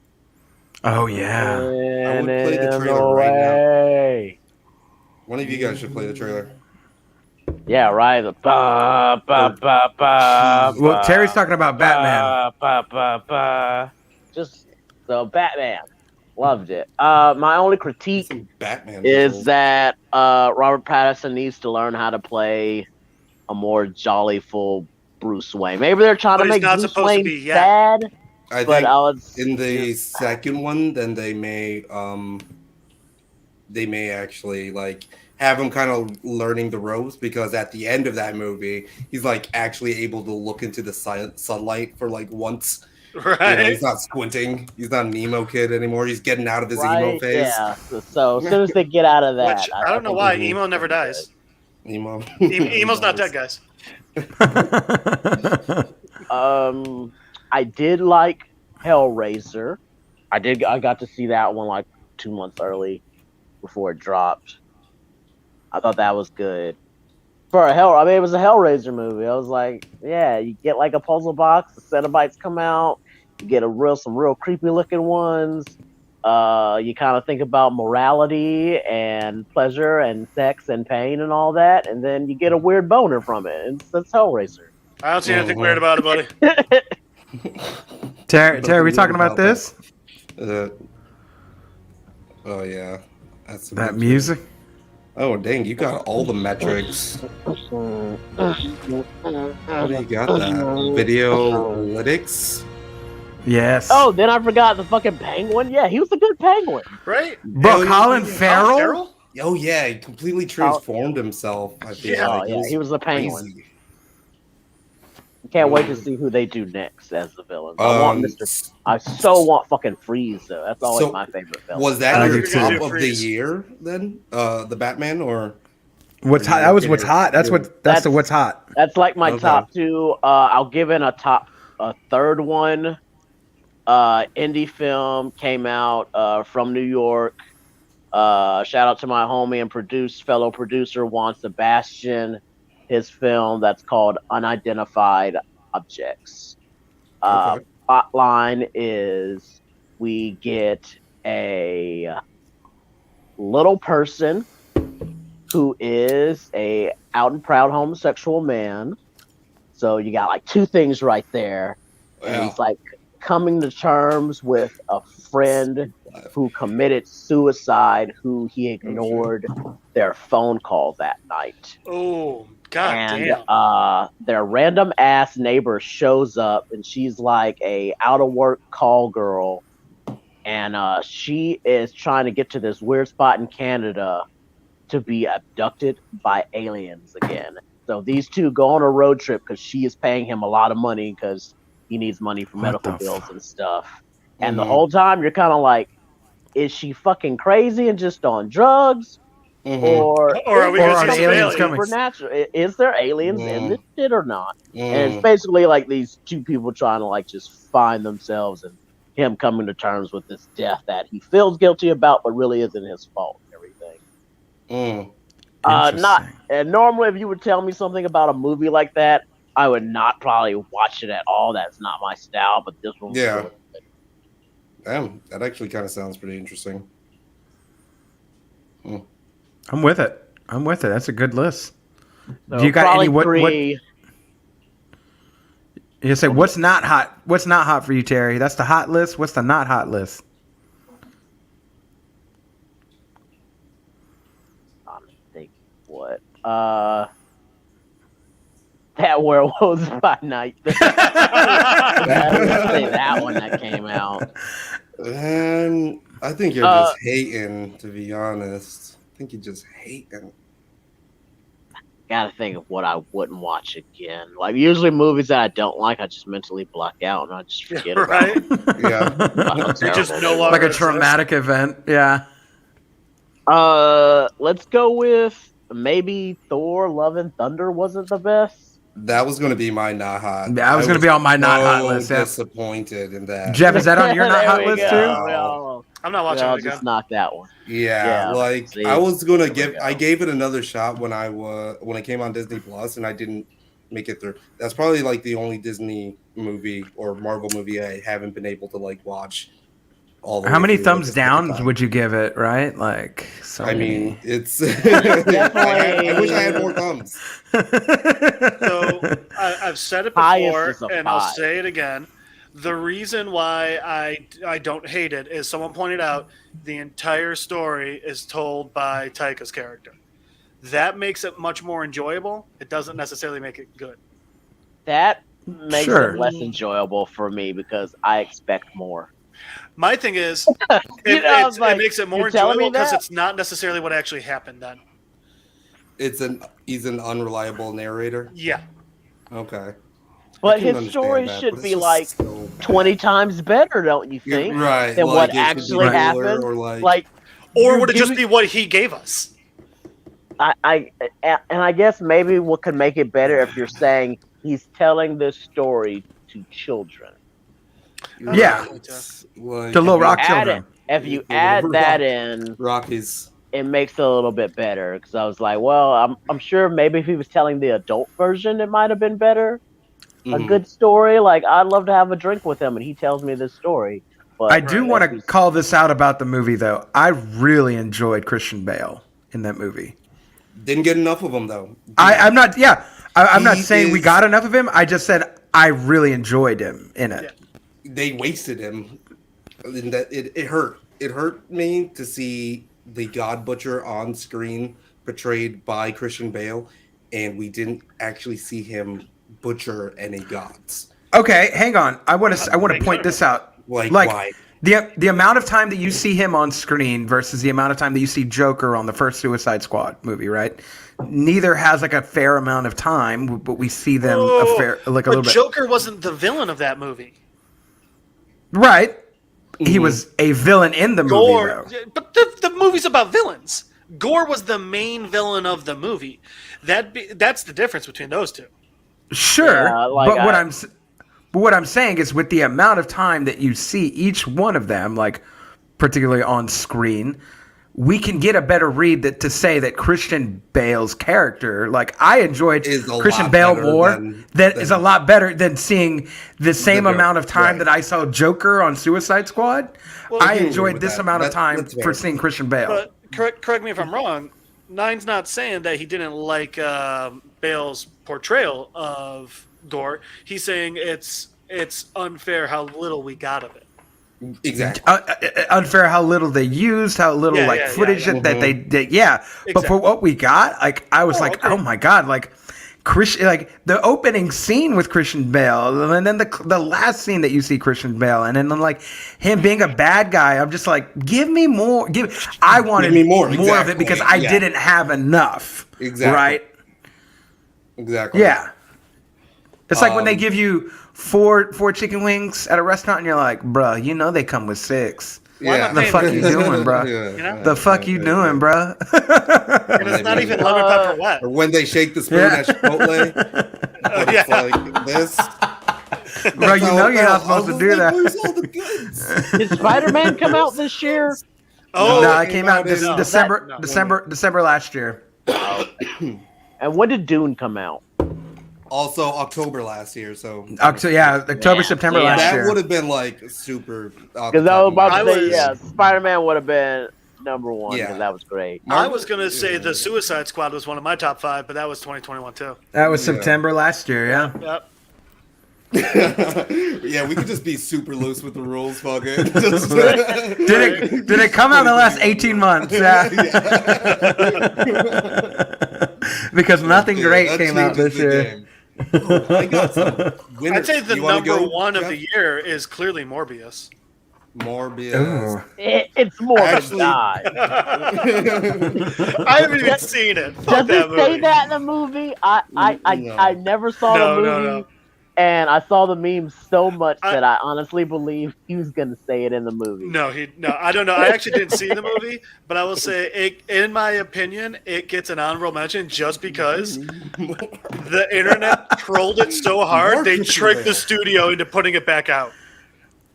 Oh yeah. I would play the And trailer right now. away. One of you guys should play the trailer. Yeah, right. The ba ba ba ba. Well, Terry's talking about Batman. Ba, ba, ba. Just so Batman. Loved it. My only critique Some Batman is visuals. that Robert Pattinson needs to learn how to play a more jollyful Bruce Wayne. Maybe they're trying But to he's make not Bruce supposed to Wayne be yet. sad, I but think I was in the second one, then they may actually have him kind of learning the ropes, because at the end of that movie, he's actually able to look into the sunlight for once Right? He's not squinting. He's not an emo kid anymore. He's getting out of his emo Right? phase. Yeah. So as soon as they get out of that, Which I don't know think why it's emo never good. dies. Emo. Emo's not dead, guys. I did like Hellraiser. I got to see that one like 2 months early before it dropped. I thought that was good. It was a Hellraiser movie. I was like, yeah, you get like a puzzle box, the Cenobites come out, you get some real creepy looking ones. You kind of think about morality and pleasure and sex and pain and all that, and then you get a weird boner from it. And that's Hellraiser. I don't see anything weird about it, buddy. Terry, we talking about this? Oh yeah, that's That music? Oh dang, you got all the metrics. What do you got? That video analytics. Yes. Oh, then I forgot the fucking penguin. Yeah, he was a good penguin. Right? Bro, Colin Farrell? Farrell? Oh yeah, he completely transformed himself. I feel Yeah. like. Oh yeah, he was a penguin. crazy. Can't wait to see who they do next as the villain. I so want fucking Freeze though. That's always So, my favorite villain. Was that I your do top too. of the Freeze. year then? The Batman or? What's hot? That was what's hot. That's the what's hot. That's like my Okay. top two. I'll give in a third one. Indie film came out from New York. Shout out to my homie and fellow producer Juan Sebastian. His film that's called Unidentified Objects. Okay. Plotline is we get a little person who is a out and proud homosexual man. So you got like two things right there. And Yeah. he's like coming to terms with a friend who committed suicide, who he ignored their phone call that night. Oh, god And damn. their random ass neighbor shows up, and she's like a out of work call girl, and she is trying to get to this weird spot in Canada to be abducted by aliens again. So these two go on a road trip because she is paying him a lot of money because he needs money for What medical the bills fuck? and stuff. And the Mhm. whole time you're kind of like, is she fucking crazy and just on drugs? Mhm. Or Or are we is gonna there see some something aliens coming? supernatural? Is there aliens in Mhm. this shit or not? And it's Mm. basically like these two people trying to like just find themselves and him coming to terms with this death that he feels guilty about, but really isn't his fault and everything. Mm. Not Interesting. and normally if you would tell me something about a movie like that, I would not probably watch it at all. That's not my style, but this one was Yeah. really good. Damn, that actually kind of sounds pretty interesting. I'm with it. That's a good list. So Do you got probably any what three. you say what's not hot? What's not hot for you, Terry? That's the hot list. What's the not hot list? I'm thinking what? That Werewolves by Night. I would say that one that came out. And I think you're just hating, to be honest. I think you're just hating. Gotta think of what I wouldn't watch again. Like usually movies that I don't like, I just mentally block out and I just forget about. Right? Yeah. You're just no Terrible. longer Like a traumatic event. Yeah. Let's go with maybe Thor: Love and Thunder wasn't the best. That was going to be my not hot. Yeah, I was gonna be on my not hot so list, yeah. disappointed in that. Jeff, is that on your not There hot we list go. too? We all- I'm not we watching all it again. just knocked that one. Yeah, Yeah, like see, I was gonna there we give. go. I gave it another shot when it came on Disney Plus, and I didn't make it through. That's probably like the only Disney movie or Marvel movie I haven't been able to like watch. All the How way many through, thumbs just take the down time. would you give it? Right? Like so I many. mean, it's. Definitely. I wish I had more thumbs. So I've said it Highest before, is a and I'll 5. say it again. The reason why I don't hate it is someone pointed out the entire story is told by Taika's character. That makes it much more enjoyable. It doesn't necessarily make it good. That makes Sure. it less enjoyable for me because I expect more. My thing is, You know, I was like, it makes it more you're telling me enjoyable because that? it's not necessarily what actually happened then. He's an unreliable narrator. Yeah. Okay. But I can his story understand that, should but be it's like just so 20 times better, don't you You're think? right. Than what it should be actually cooler happened. Or like, Like, Or you're would it just giving- be what he gave us? and I guess maybe what could make it better if you're saying he's telling this story to children. Yeah. like, The Little Rock Add children. it. If you The add Little that Rock. in, Rockies. it makes it a little bit better. Because I was like, well, I'm sure maybe if he was telling the adult version, it might have been better. A Mhm. good story. Like, I'd love to have a drink with him, and he tells me this story. But I do want to call this out about the movie, though. I really enjoyed Christian Bale in that movie. Didn't get enough of them though. I'm not. Yeah, I'm not He saying we is- got enough of him. I just said I really enjoyed him in it. They wasted him. And that it hurt. It hurt me to see the God Butcher on screen portrayed by Christian Bale, and we didn't actually see him butcher any gods. Okay, hang on. I want to point this out. Like why? the amount of time that you see him on screen versus the amount of time that you see Joker on the first Suicide Squad movie, right? Neither has like a fair amount of time, but we see them a little bit. Joker wasn't the villain of that movie. Right. He was a villain in the movie, Gore, though. but the movie's about villains. Gore was the main villain of the movie. That's the difference between those two. Sure, Yeah, like but what I'm saying is, with the amount of time that you see each one of them, like particularly on screen, we can get a better read to say that Christian Bale's character, like I enjoyed Is a Christian lot Bale better more. than- That is a lot better than seeing the same Joker, amount of time right. that I saw Joker on Suicide Squad. Well, I I can agree enjoyed with this that. amount of time That's for fair. seeing Christian Bale. But correct me if I'm wrong. Nine's not saying that he didn't like Bale's portrayal of Gore. He's saying it's unfair how little we got of it. Exactly. Unfair how little they used, how little footage yeah. that they did. Yeah, but for Exactly. what we got, like I was like, okay. oh my god, like Christian, like the opening scene with Christian Bale, and then the last scene that you see Christian Bale, and then like him being a bad guy. I'm just like, give me more. I wanted me more, of it exactly, because I yeah. didn't have enough. Exactly. Right. Exactly. Yeah. It's like when they Um, give you four chicken wings at a restaurant, and you're like, bruh, you know they come with 6. Yeah. The fuck you doing, bro? You know? The fuck you doing, bruh? And it's not even lemon pepper wet. Or when they shake the spoon Yeah. at Chipotle, but it's like this. Bro, you know you're not supposed to do that. Where's all the goods? did Spider-Man come out this year? Oh, No, it came out in December last year. And when did Dune come out? Also October last year, so October, September Yeah. last that year. would have been like super. Because I was about I to say, was- yeah, Spider-Man would have been number one because Yeah. that was great. I was gonna say the Suicide Squad was one of my top 5, but that was 2021 too. That was Yeah. September last year, yeah. Yep. Yeah, we could just be super loose with the rules, fuck it. Just- Did it come out in the last 18 months? Yeah. Because nothing Yeah, great that came out changes this the year. game. Oh, I got some winners. I'd say the You wanna number go, one of Jeff? the year is clearly Morbius. Morbius. Ooh. It's more of a Actually- die. I haven't even seen it. Fuck Does that it movie. say that in the movie? I never saw No, the no, movie, no. and I saw the memes so much I- that I honestly believe he was gonna say it in the movie. No, I don't know. I actually didn't see the movie, but I will say, in my opinion, it gets an honorable mention just because the internet trolled it so hard they tricked the studio into putting it back out.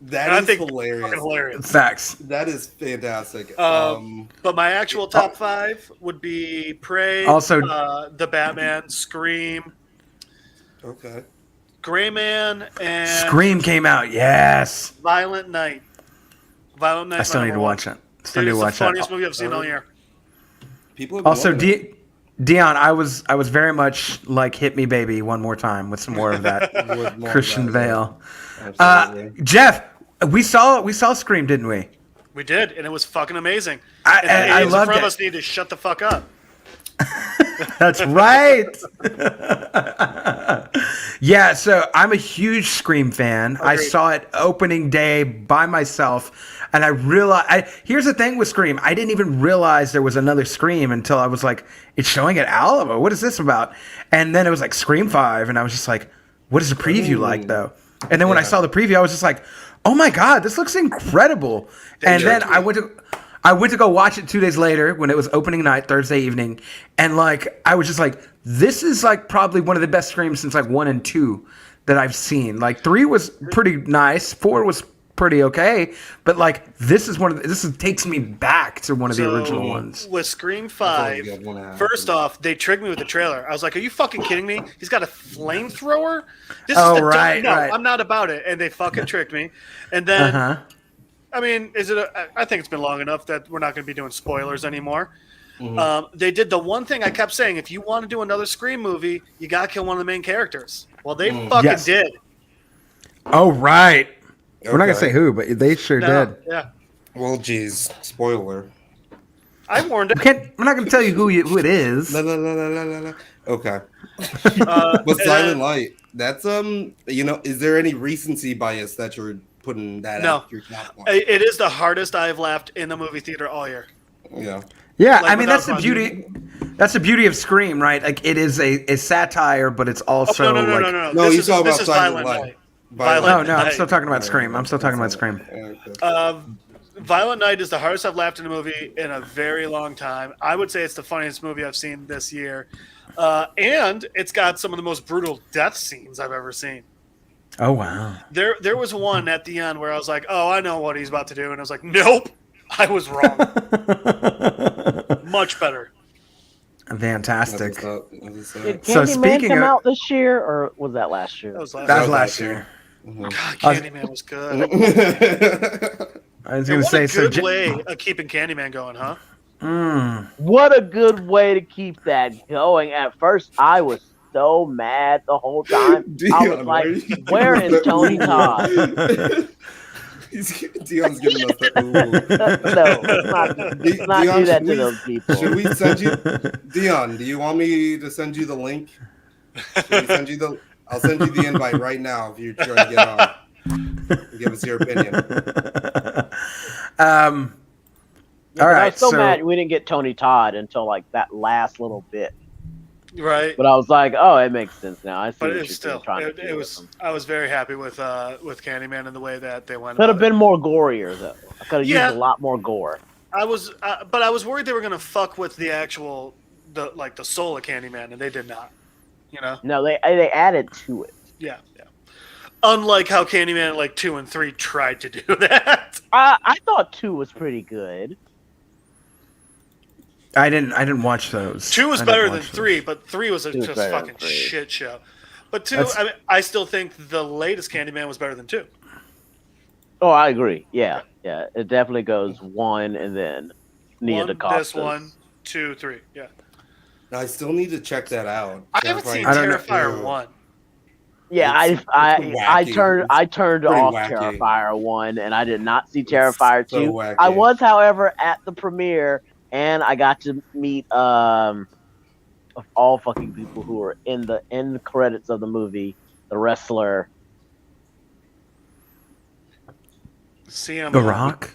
That And I is think it's hilarious. fucking hilarious. Facts. That is fantastic. But my actual top 5 would be Prey, Also- The Batman, Scream, Okay. Gray Man, and Scream came out, yes. Violent Night. Violent Night. I still need to watch it. Still Dude, need it's to the watch funniest that. movie I've seen all year. People have been Also, loving it. Dion, I was very much like hit me baby one more time with some more of that With more Christian of that, Bale. absolutely. Jeff, we saw Scream, didn't we? We did, and it was fucking amazing. I And the idiots in loved front of it. us need to shut the fuck up. That's right. Yeah, so I'm a huge Scream fan. I Agreed. saw it opening day by myself, and I realized. Here's the thing with Scream: I didn't even realize there was another Scream until I was like, "It's showing at Alamo. What is this about?" And then it was like Scream 5, and I was just like, what is the preview like though? And then when I Yeah. saw the preview, I was just like, oh my god, this looks incredible. And then I went to go watch it 2 days later when it was opening night, Thursday evening, and like I was just like, this is like probably one of the best Screams since like 1 and 2 that I've seen. Like 3 was pretty nice, 4 was pretty okay, but like this takes me back to one of the original ones. With Scream That's 5, only good one and a half. first off, they tricked me with the trailer. I was like, "Are you fucking kidding me? He's got a flamethrower." This Oh, is the right, no, right. I'm not about it, and they fucking tricked me. And then, Uh-huh. I mean, I think it's been long enough that we're not going to be doing spoilers anymore. Mm-hmm. They did the one thing I kept saying: if you want to do another Scream movie, you got to kill one of the main characters. Well, they fucking Yes. did. Oh right. We're not gonna Okay. say who, but they sure No, did. yeah, Well, geez, spoiler. I warned it. We're not gonna tell you who it is. La, la, la, la, la, la, la. Okay. And But Silent then- Light, that's is there any recency bias that you're putting that No. out your top one? It is the hardest I've laughed in the movie theater all year. Yeah. Yeah, Like, I mean that's the without beauty. That's the beauty of Scream, right? Like it is a satire, but it's also Oh, no, like. No, This you is, talk this about is Silent Violent Light. Night. No, Violent no, I'm Night. still talking about Scream. I'm still talking about Scream. Okay. Violent Night is the hardest I've laughed in a movie in a very long time. I would say it's the funniest movie I've seen this year. And it's got some of the most brutal death scenes I've ever seen. Oh wow. There was one at the end where I was like, oh, I know what he's about to do. And I was like, nope, I was wrong. Much better. Fantastic. Did So Candyman speaking come of- out this year, or was that last year? That was last That was year. last year. God, Candyman was good. I was And gonna what say a so. good way of keeping Candyman going, huh? What a good way to keep that going. At first, I was so mad the whole time. I was Dion, like, why are you where giving is us Tony that Todd? Dion's giving us the Let's not do that to those people. Should we send you, Dion? Do you want me to send you the link? Should we send you the? I'll send you the invite right now if you're trying to get on. Give us your opinion. All I right, was so so mad we didn't get Tony Todd until like that last little bit. Right. But I was like, oh, it makes sense now. I see But what it you're was still, trying to it do. was. I was very happy with Candyman and the way that they went. Could have about it. been more gorier though. I could have Yeah. used a lot more gore. But I was worried they were gonna fuck with the actual, the soul of Candyman, and they did not. You know. No, they added to it. Yeah. Unlike how Candyman like 2 and 3 tried to do that. I thought 2 was pretty good. I didn't watch those. 2 was I didn't better than watch 3, but 3 was a 2 was just better than fucking 3. shit show. But 2, That's- I mean, I still think the latest Candyman was better than 2. Oh, I agree. Yeah. It definitely goes 1 and then Nia One, DaCosta. this 1, 2, 3. Yeah. I still need to check that out. I haven't seen I don't know. Terrifier 1. Yeah, It's I wacky. turned pretty off wacky. Terrifier 1 and I did not see Terrifier so 2. wacky. I was, however, at the premiere and I got to meet of all fucking people who were in the end credits of the movie, the wrestler. CM. The Rock.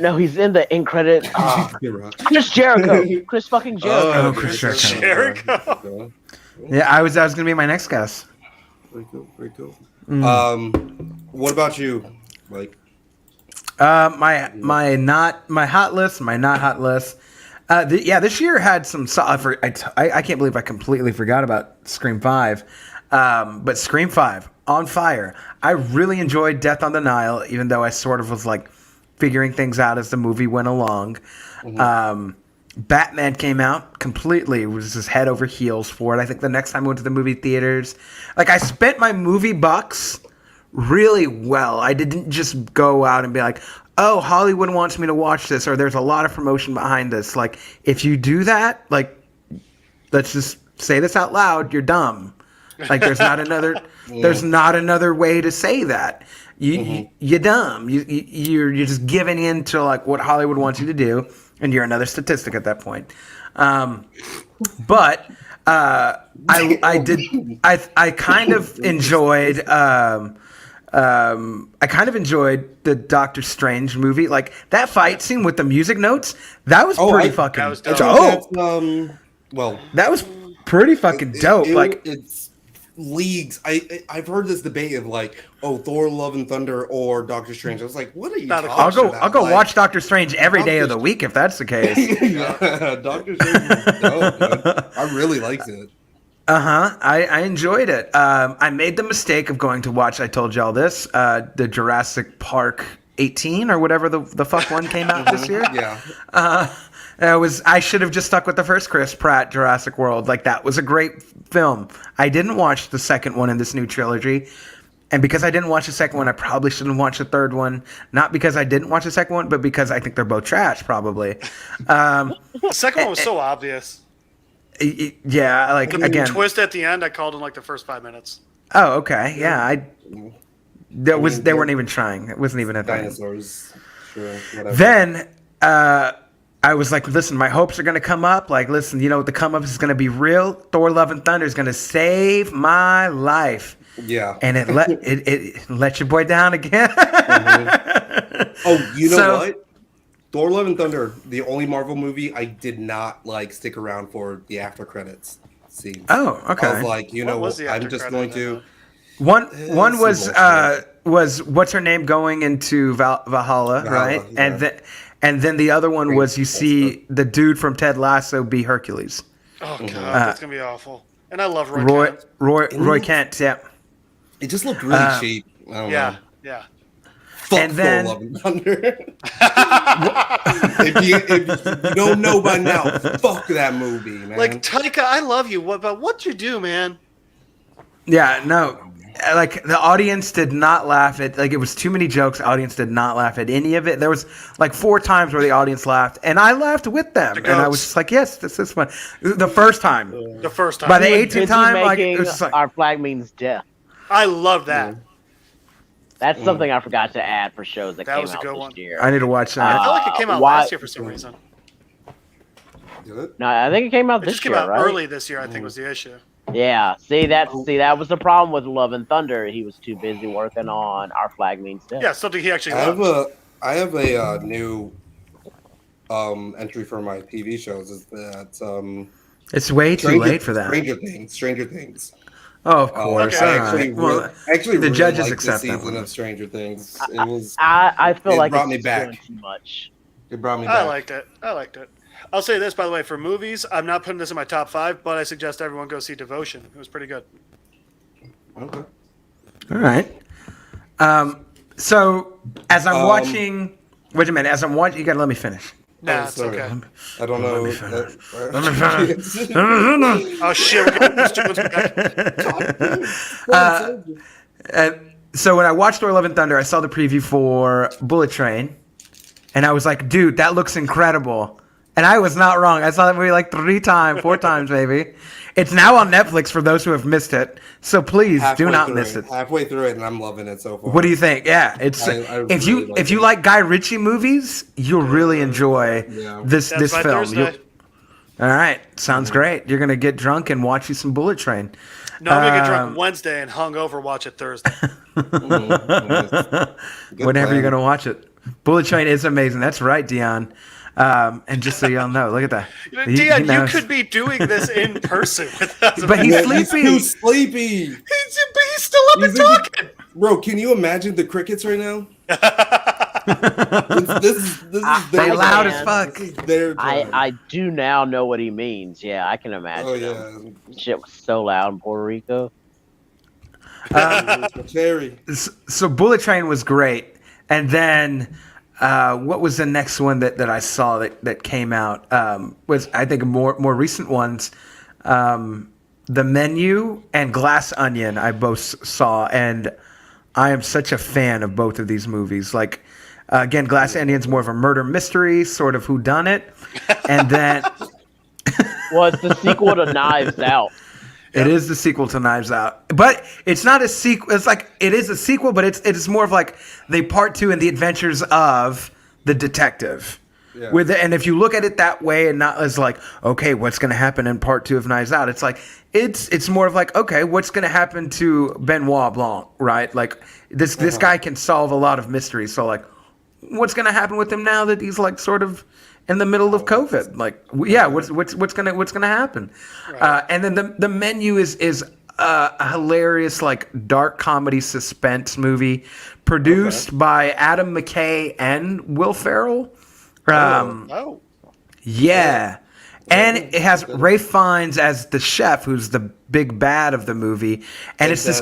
No, he's in the end credit. Chris Jericho. Chris fucking Jericho. Oh, Chris Jericho. Jericho. Yeah, I was gonna be my next guess. Very cool. Very cool. Mm. What about you? Like, My not hot list. This year had some. I can't believe I completely forgot about Scream 5, but Scream 5 on fire. I really enjoyed Death on the Nile, even though I sort of was like figuring things out as the movie went along. Batman came out completely, was just head over heels for it. I think the next time I went to the movie theaters, like I spent my movie bucks really well. I didn't just go out and be like, oh, Hollywood wants me to watch this, or there's a lot of promotion behind this. Like, if you do that, like, let's just say this out loud, you're dumb. Like, there's not another way to say that. You're dumb. You're just giving in to like what Hollywood wants you to do, and you're another statistic at that point. But I kind of enjoyed. I kind of enjoyed the Doctor Strange movie. Like that fight scene with the music notes, that was pretty fucking. that was dope. well, that was pretty fucking dope. Like, it's leagues. I've heard this debate of like, oh, Thor: Love and Thunder or Doctor Strange. I was like, what are you Not a talking question. about? I'll go Like, watch Doctor Strange every day of the Doctor- week if that's the case. yeah, Doctor Strange was dope, man. I really liked it. I enjoyed it. I made the mistake of going to watch. I told y'all this. The Jurassic Park 18 or whatever the fuck one came out this year. Yeah. I should have just stuck with the first Chris Pratt Jurassic World. Like that was a great film. I didn't watch the second one in this new trilogy. And because I didn't watch the second one, I probably shouldn't watch the third one. Not because I didn't watch the second one, but because I think they're both trash, probably. The second one was so obvious. Yeah, like The again. twist at the end, I called in like the first 5 minutes. Oh, okay. Yeah, they weren't even trying. It wasn't even a thing. Dinosaurs. Sure. Whatever. Then I was like, listen, my hopes are going to come up. Like, listen, you know what? The come up is going to be real. Thor: Love and Thunder is going to save my life. Yeah. And it let your boy down again. Oh, you know So- what? Thor: Love and Thunder, the only Marvel movie I did not like stick around for the after credits scenes. Oh, okay. I was like, you What know, was the I'm after just credit going to. One some was what's her name going into Valhalla, right? yeah. And then the other one was you see the dude from Ted Lasso be Hercules. Oh god, that's gonna be awful. And I love Roy. Kent. Roy Kent, yeah. It just looked really cheap. I don't Yeah, know. yeah. Fuck And then- Thor: Love and Thunder. if you don't know by now, fuck that movie, man. Like Taika, I love you, but what'd you do, man? Yeah, no. Like the audience did not laugh at it was too many jokes. The audience did not laugh at any of it. There was like 4 times where the audience laughed, and I laughed with them. And I was just like, yes, this is fun. The first time. The first time. By the When 18th Benji time, like it making was just like Our Flag Means Death. I love that. That's something I forgot to add for shows that That came was a out good this one. year. I need to watch I that. feel like it came out why- last year for some reason. Did it? No, I think it came out It this just came year, out right? early this year, I think was the issue. Yeah. See that was the problem with Love and Thunder. He was too busy working on Our Flag Means Death. Yeah, something he actually I have loved. a new entry for my TV shows. Is that It's way too late for that. Stranger Things. Oh, of course. Okay. I All actually, right. Well, actually the really judges liked accept the that season one. of Stranger Things. It was I feel It like brought it's me just back. doing too much. it brought me I back. liked it. I liked it. I'll say this, by the way, for movies, I'm not putting this in my top 5, but I suggest everyone go see Devotion. It was pretty good. Okay. all right. So as I'm Um, watching, wait a minute. As I'm watching, you gotta let me finish. Nah, Oh, it's sorry. okay. I don't know. Let me finish. Oh shit, we're getting the students back. And so when I watched Thor: Love and Thunder, I saw the preview for Bullet Train, and I was like, dude, that looks incredible. And I was not wrong. I saw that movie like 4 times maybe. It's now on Netflix for those who have missed it. So please do not miss it. Halfway through it, and I'm loving it so far. What do you think? Yeah, it's I if really you like if you it. like Guy Ritchie movies, you'll really enjoy Yeah. this That's this my film. Thursday. All right, sounds great. You're gonna get drunk and watch you some Bullet Train. No, I'm gonna get drunk Wednesday and hungover watch it Thursday. Good Whenever you're plan. gonna watch it. Bullet Train is amazing. That's right, Dion. And just so y'all know, look at that. He Dion, you knows. could be doing this in person with us. But he's Yeah, he's sleepy. too sleepy. But he's still up and He's like- talking. Bro, can you imagine the crickets right now? this is They I loud can. as fuck. This is their time. I do now know what he means. Yeah, I can imagine. Oh him. yeah, Shit was so loud in Puerto Rico. Cherry. So Bullet Train was great. And then what was the next one that I saw that came out? Was I think more recent ones. The Menu and Glass Onion I both saw, and I am such a fan of both of these movies. Like again, Glass Onion's more of a murder mystery, sort of whodunit, and then Well, it's the sequel to Knives Out. it is the sequel to Knives Out, but it's not a sequel. It's like it is a sequel, but it's more of like the part 2 in the adventures of the detective. Yeah. And if you look at it that way, and not as like, okay, what's going to happen in part 2 of Knives Out? It's like it's more of like, okay, what's going to happen to Benoit Blanc, right? Like this guy can solve a lot of mysteries. So like, what's going to happen with him now that he's like sort of in the middle of COVID? Like, yeah, what's gonna happen? And then the Menu is a hilarious like dark comedy suspense movie produced by Adam McKay and Will Ferrell. Oh, Yeah. And it has Ray Fiennes as the chef, who's the big bad of the movie, and it's this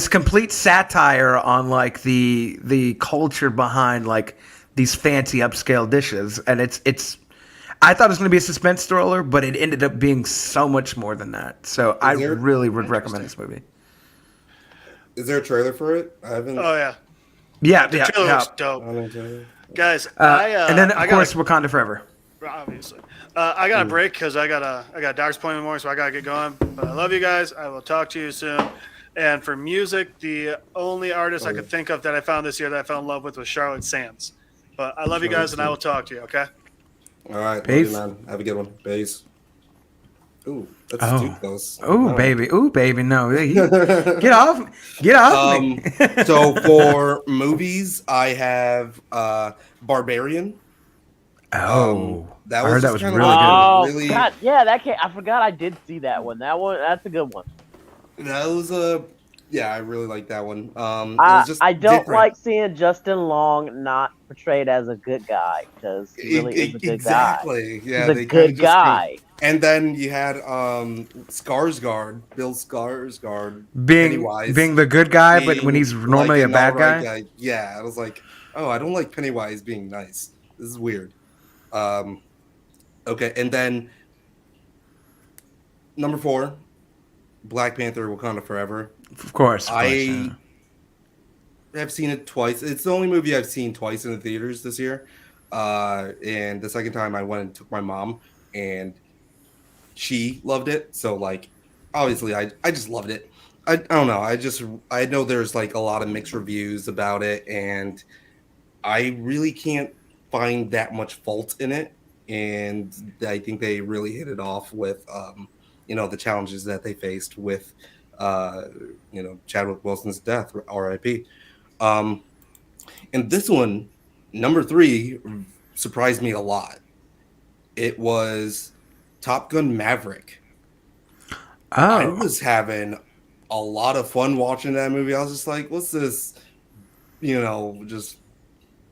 complete satire on like the culture behind like these fancy upscale dishes, and it's. I thought it was going to be a suspense thriller, but it ended up being so much more than that. So I really would recommend this movie. Is there a trailer for it? I haven't. oh yeah. Yeah, The yeah, trailer yeah. was dope, I haven't guys. And then of I course gotta, Wakanda Forever. obviously, I got a break because I got a doctor's appointment in the morning, so I gotta get going. But I love you guys. I will talk to you soon. And for music, the only artist I could think of that I found this year that I fell in love with was Charlotte Sands. But I love you guys, and I will talk to you. Okay. All right, Peace. love you, man. Have a good one. Peace. Ooh, that's Oh. too close. Ooh, baby, no. Get off me. So for movies, I have Barbarian. Oh, that I was heard that just was kinda really like good. Oh, really- God, yeah, that came, I forgot I did see that one. That's a good one. That was yeah, I really like that one. It was just I don't different. like seeing Justin Long not portrayed as a good guy because he really is a good exactly. guy. Yeah, He's a they kinda good just guy. And then you had Skarsgård, Bill Skarsgård, being Pennywise, being the good guy, but when being he's normally like a bad alright guy. Yeah, I was like, oh, I don't like Pennywise being nice. This is weird. Okay, and then number 4, Black Panther: Wakanda Forever. Of course. I have seen it twice. It's the only movie I've seen twice in the theaters this year. And the second time I went and took my mom, and she loved it. So like, obviously, I just loved it. I don't know. I know there's like a lot of mixed reviews about it, and I really can't find that much fault in it. And I think they really hit it off with the challenges that they faced with Chadwick Wilson's death, R.I.P. And this one, number 3, surprised me a lot. It was Top Gun Maverick. I Oh, was having a lot of fun watching that movie. I was just like, what's this, just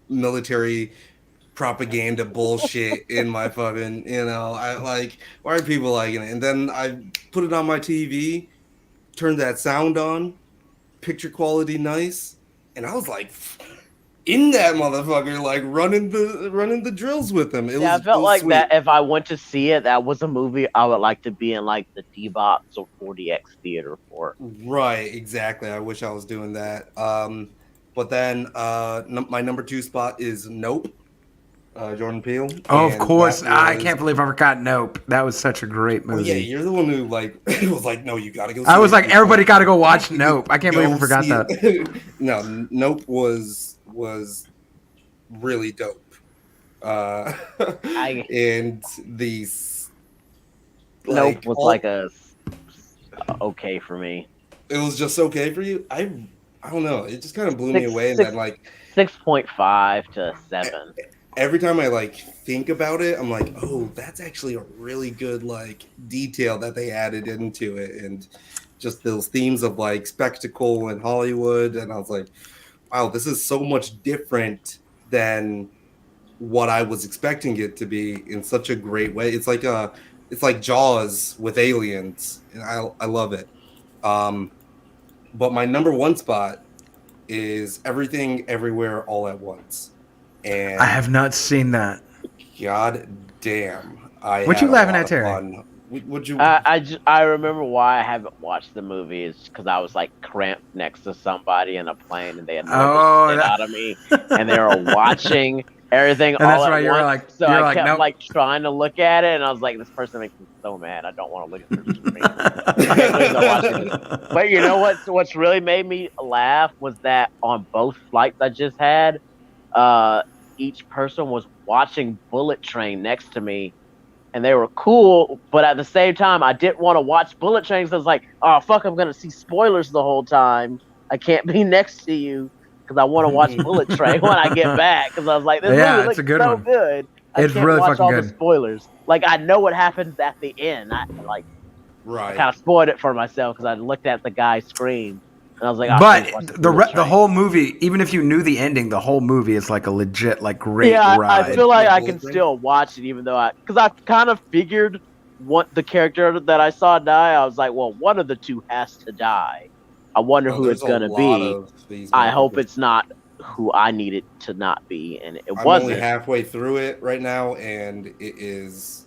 military propaganda bullshit in my fucking, I like, why are people liking it? And then I put it on my TV, turned that sound on, picture quality nice, and I was like in that motherfucker, like running the drills with him. It I was, felt like sweet. that if I went to see it, that was a movie I would like to be in like the D-Box or 4DX theater for. Right, exactly. I wish I was doing that. But then my number 2 spot is Nope. Jordan Peele. of And course. that I was- can't believe I forgot Nope. That was such a great Oh, movie. yeah, you're the one who like was like, no, you gotta go. See I was it. like, everybody got to go watch Nope. I can't believe I Go forgot see that. it. No, Nope was really dope. And these Nope was like a okay for me. it was just okay for you. I don't know. It just kind of blew me away, and then like 6.5 to 7. every time I like think about it, I'm like, oh, that's actually a really good like detail that they added into it, and just those themes of like spectacle and Hollywood. And I was like, wow, this is so much different than what I was expecting it to be in such a great way. It's like Jaws with aliens, and I love it. But my number 1 spot is Everything Everywhere All at Once. And I have not seen that. God damn. What you laughing at, Terry? Would you I remember why I haven't watched the movie is because I was like cramped next to somebody in a plane and they had nervous shit out of me and they were watching everything And all that's at why once. you're like- so you're I like, kept nope. like trying to look at it and I was like, this person makes me so mad. I don't want to look at this screen. I can't believe I'm watching this. But you know what's really made me laugh was that on both flights I just had, each person was watching Bullet Train next to me. And they were cool, but at the same time, I didn't want to watch Bullet Train. So I was like, "Oh fuck, I'm gonna see spoilers the whole time. I can't be next to you because I want to watch Bullet Train when I get back." Because I was like, "This Yeah, movie it's looks a good so one. good. I It's can't really watch fucking all good. the spoilers. Like I know what happens at the end. I like Right. kind of spoiled it for myself because I looked at the guy scream and I was like, oh, But the whole movie, even if you knew the ending, the whole movie is like a legit, like great I ride. feel like I Bullet can Train? still watch it even though because I kind of figured what the character that I saw die. I was like, well, one of the two has to die. I wonder who there's it's a gonna lot be. of these I hope motherfuckers. it's not who I need it to not be, and it I'm wasn't. only halfway through it right now, and it is.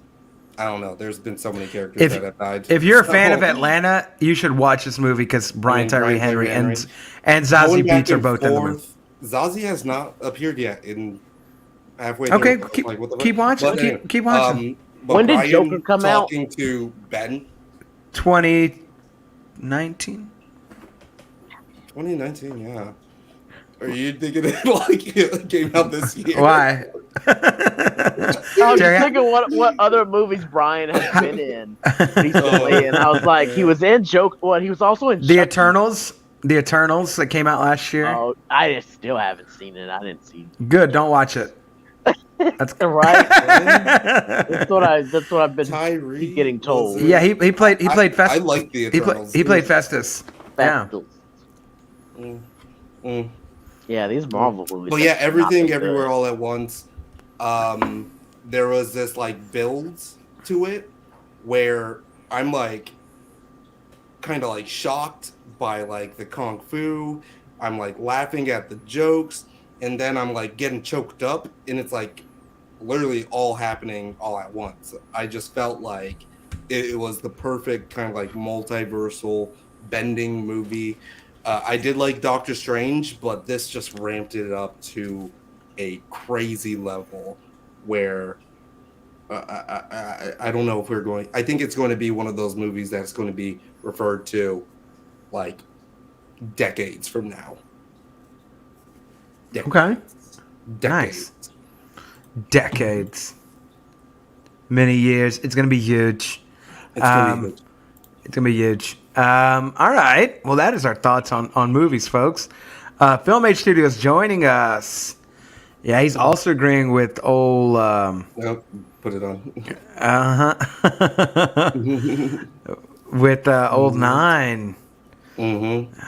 I don't know. There's been so many characters If- that have died. If you're a fan of So, Atlanta, you should watch this movie because Brian Brian Tyree Tyree Henry Henry. and going Zazie back Beetz are and both in the movie. forth, Zazie has not appeared yet in halfway Okay, through. keep, Like, what the keep fuck? watching. But anyway, Keep watching. but When did Brian Joker come out? talking to Ben, 2019. 2019, yeah. Are you thinking it like it came out this year? Why? I was just Jerry, thinking what other movies Brian has been in recently, and I was like, he was in Joker. What? He was also in The Chucky. Eternals. The Eternals that came out last year. Oh, I just still haven't seen it. I didn't see Good. Don't watch it. That's it. Right? That's what I've been Tyree keep getting told. was it? yeah. He played Festus. I like the Eternals. He played Festus. Yeah. Mm, mm. Yeah, these Marvel movies. But yeah, have not everything been everywhere good. all at once. There was this like build to it where I'm like kind of like shocked by like the kung fu. I'm like laughing at the jokes, and then I'm like getting choked up, and it's like literally all happening all at once. I just felt like it was the perfect kind of like multiversal bending movie. I did like Doctor Strange, but this just ramped it up to a crazy level where I don't know if we're going. I think it's going to be one of those movies that's going to be referred to like decades from now. Okay. Nice. Decades. Many years. It's gonna be huge. It's gonna be good. It's gonna be huge. All right. Well, that is our thoughts on movies, folks. Film Age Studios joining us. Yeah, he's also agreeing with old. Nope, put it on. With old Nine.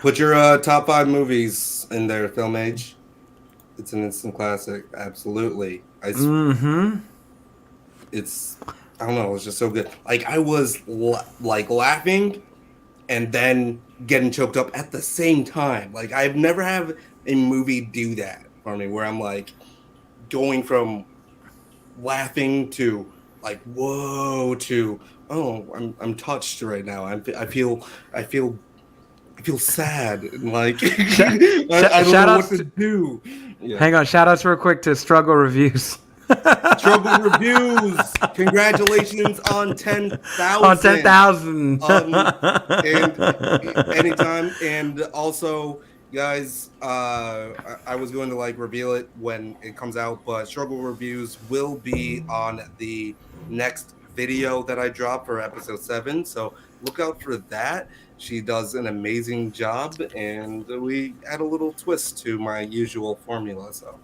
Put your top 5 movies in there, Film Age. It's an instant classic. Absolutely. It's I don't know. It's just so good. Like I was like laughing, and then getting choked up at the same time. Like I've never had a movie do that for me, where I'm like going from laughing to like whoa to oh I'm touched right now. I feel sad and like I don't know what to do. Yeah. Hang on. Shout outs real quick to Struggle Reviews. Struggle Reviews. Congratulations on 10,000. On 10,000. And anytime. And also, guys, I was going to like reveal it when it comes out, but Struggle Reviews will be on the next video that I drop for episode 7. So look out for that. She does an amazing job, and we add a little twist to my usual formula. So,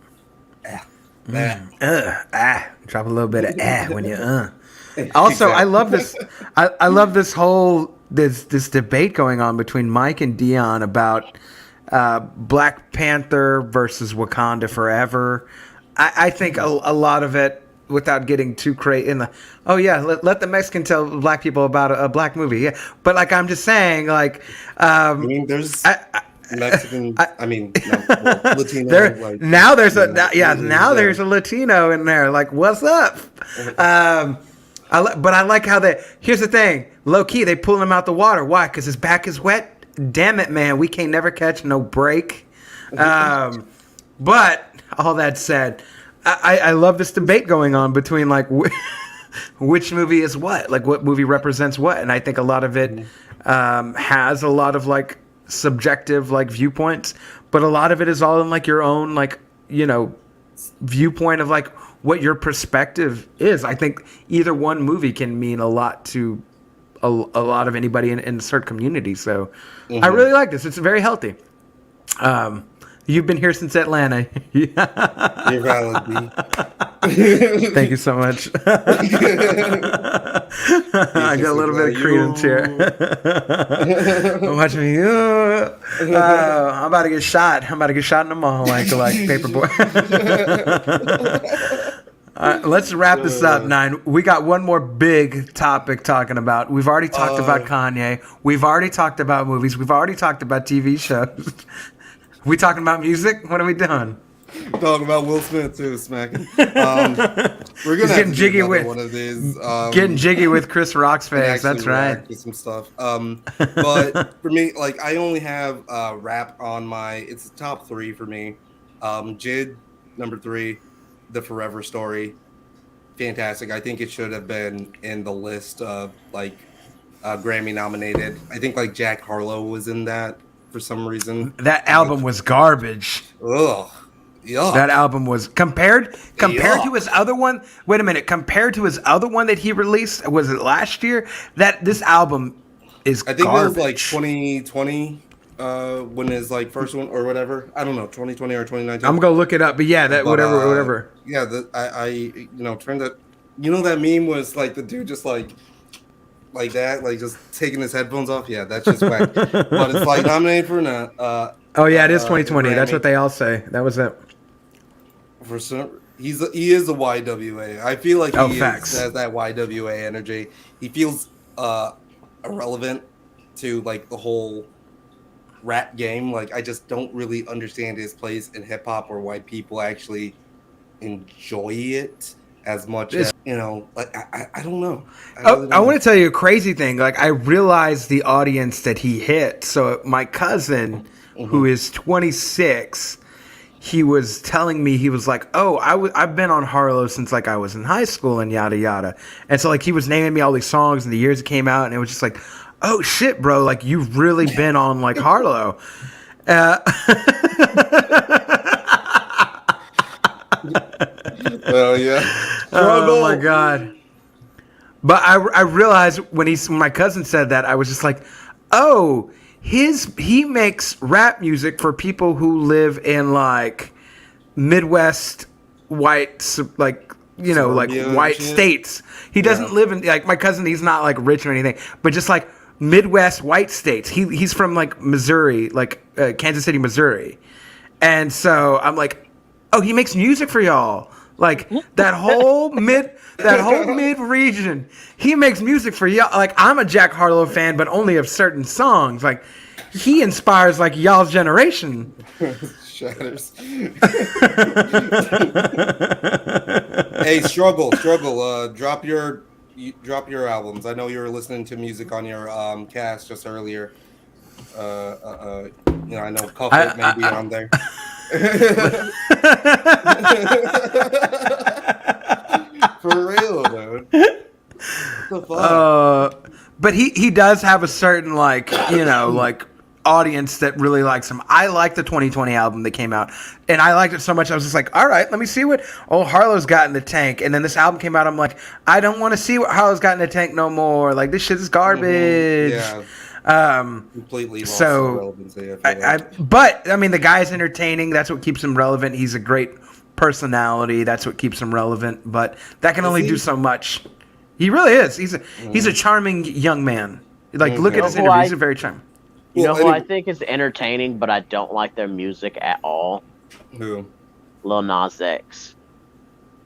drop a little bit of when you Also, I love this. I love this whole this debate going on between Mike and Dion about Black Panther versus Wakanda Forever. I think a lot of it, without getting too crazy in the let the Mexican tell black people about a black movie. Yeah, but like I'm just saying, like I mean, there's Mexican. Latino. There's a Latino in there. Like, what's up? But I like how here's the thing. Low key, they pull him out the water. Why? Because his back is wet. Damn it, man. We can't never catch no break. But all that said, I love this debate going on between like which movie is what, like what movie represents what, and I think a lot of it has a lot of like subjective like viewpoints, but a lot of it is all in like your own like viewpoint of like what your perspective is. I think either one movie can mean a lot to a lot of anybody in a certain community. So I really like this. It's very healthy. You've been here since Atlanta. You're valid, B. Thank you so much. I got a little bit of credence here. Watch me. I'm about to get shot. I'm about to get shot in the mall like Paperboy. Let's wrap this up, Nine. We got one more big topic talking about. We've already talked about Kanye. We've already talked about movies. We've already talked about TV shows. We talking about music? What are we doing? Talking about Will Smith too, smacking. We're gonna getting jiggy with one of these. Getting jiggy with Chris Rock's face. That's right. To some stuff. But for me, like I only have rap on my. It's the top 3 for me. Jid, number 3, The Forever Story, fantastic. I think it should have been in the list of like Grammy nominated. I think like Jack Harlow was in that for some reason. That album was garbage. Ugh. Yuck. That album was compared to his other one. Wait a minute, compared to his other one that he released, was it last year? This album is I think garbage. it was like 2020 when his like first one or whatever. I don't know, 2020 or 2019. I'm gonna look it up, but yeah, whatever. Yeah, I turned that. You know that meme was like the dude just like that, like just taking his headphones off. Yeah, that's just whack. But it's like nominated for an. Oh yeah, it is 2020. That's what they all say. That was it. For some, he is a YWA. I feel like he has that YWA energy. He feels irrelevant to like the whole rap game. Like I just don't really understand his place in hip hop or why people actually enjoy it as much as like I don't know. I want to tell you a crazy thing. Like I realized the audience that he hit. So my cousin, who is 26, he was telling me, he was like, oh, I've been on Harlow since like I was in high school and yada yada. And so like he was naming me all these songs and the years it came out, and it was just like, oh shit, bro, like you've really been on like Harlow. Oh yeah. Oh my god. But I realized when my cousin said that, I was just like, oh, he makes rap music for people who live in like Midwest white, like like white states. He doesn't live in like my cousin. He's not like rich or anything, but just like Midwest white states. He's from like Missouri, like Kansas City, Missouri, and so I'm like, oh, he makes music for y'all. Like that whole mid region, he makes music for y'all. Like I'm a Jack Harlow fan, but only of certain songs. Like he inspires like y'all's generation. Shatters. Hey, struggle. Drop your albums. I know you were listening to music on your cast just earlier. I know Cuff It may be on there. For real, dude. What the fuck? But he does have a certain like like audience that really likes him. I like the 2020 album that came out, and I liked it so much I was just like, all right, let me see what Harlow's got in the tank. And then this album came out, I'm like, I don't want to see what Harlow's got in the tank no more. Like this shit is garbage. Yeah. Completely lost relevancy. But I mean, the guy's entertaining. That's what keeps him relevant. He's a great personality. That's what keeps him relevant. But that can only do so much. He really is. He's a charming young man. Like look at his interview. He's a very charming. You know who I think is entertaining, but I don't like their music at all? Who? Lil Nas X.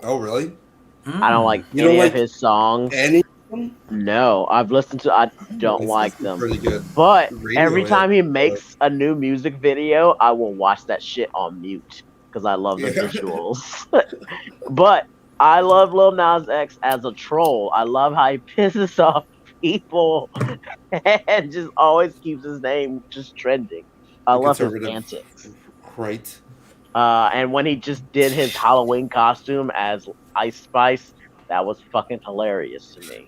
Oh, really? I don't like any of his songs. Any? No, I've listened to. I don't like them. Pretty good. But every time he makes a new music video, I will watch that shit on mute because I love the visuals. But I love Lil Nas X as a troll. I love how he pisses off people and just always keeps his name just trending. I love his antics. Right. And when he just did his Halloween costume as Ice Spice, that was fucking hilarious to me.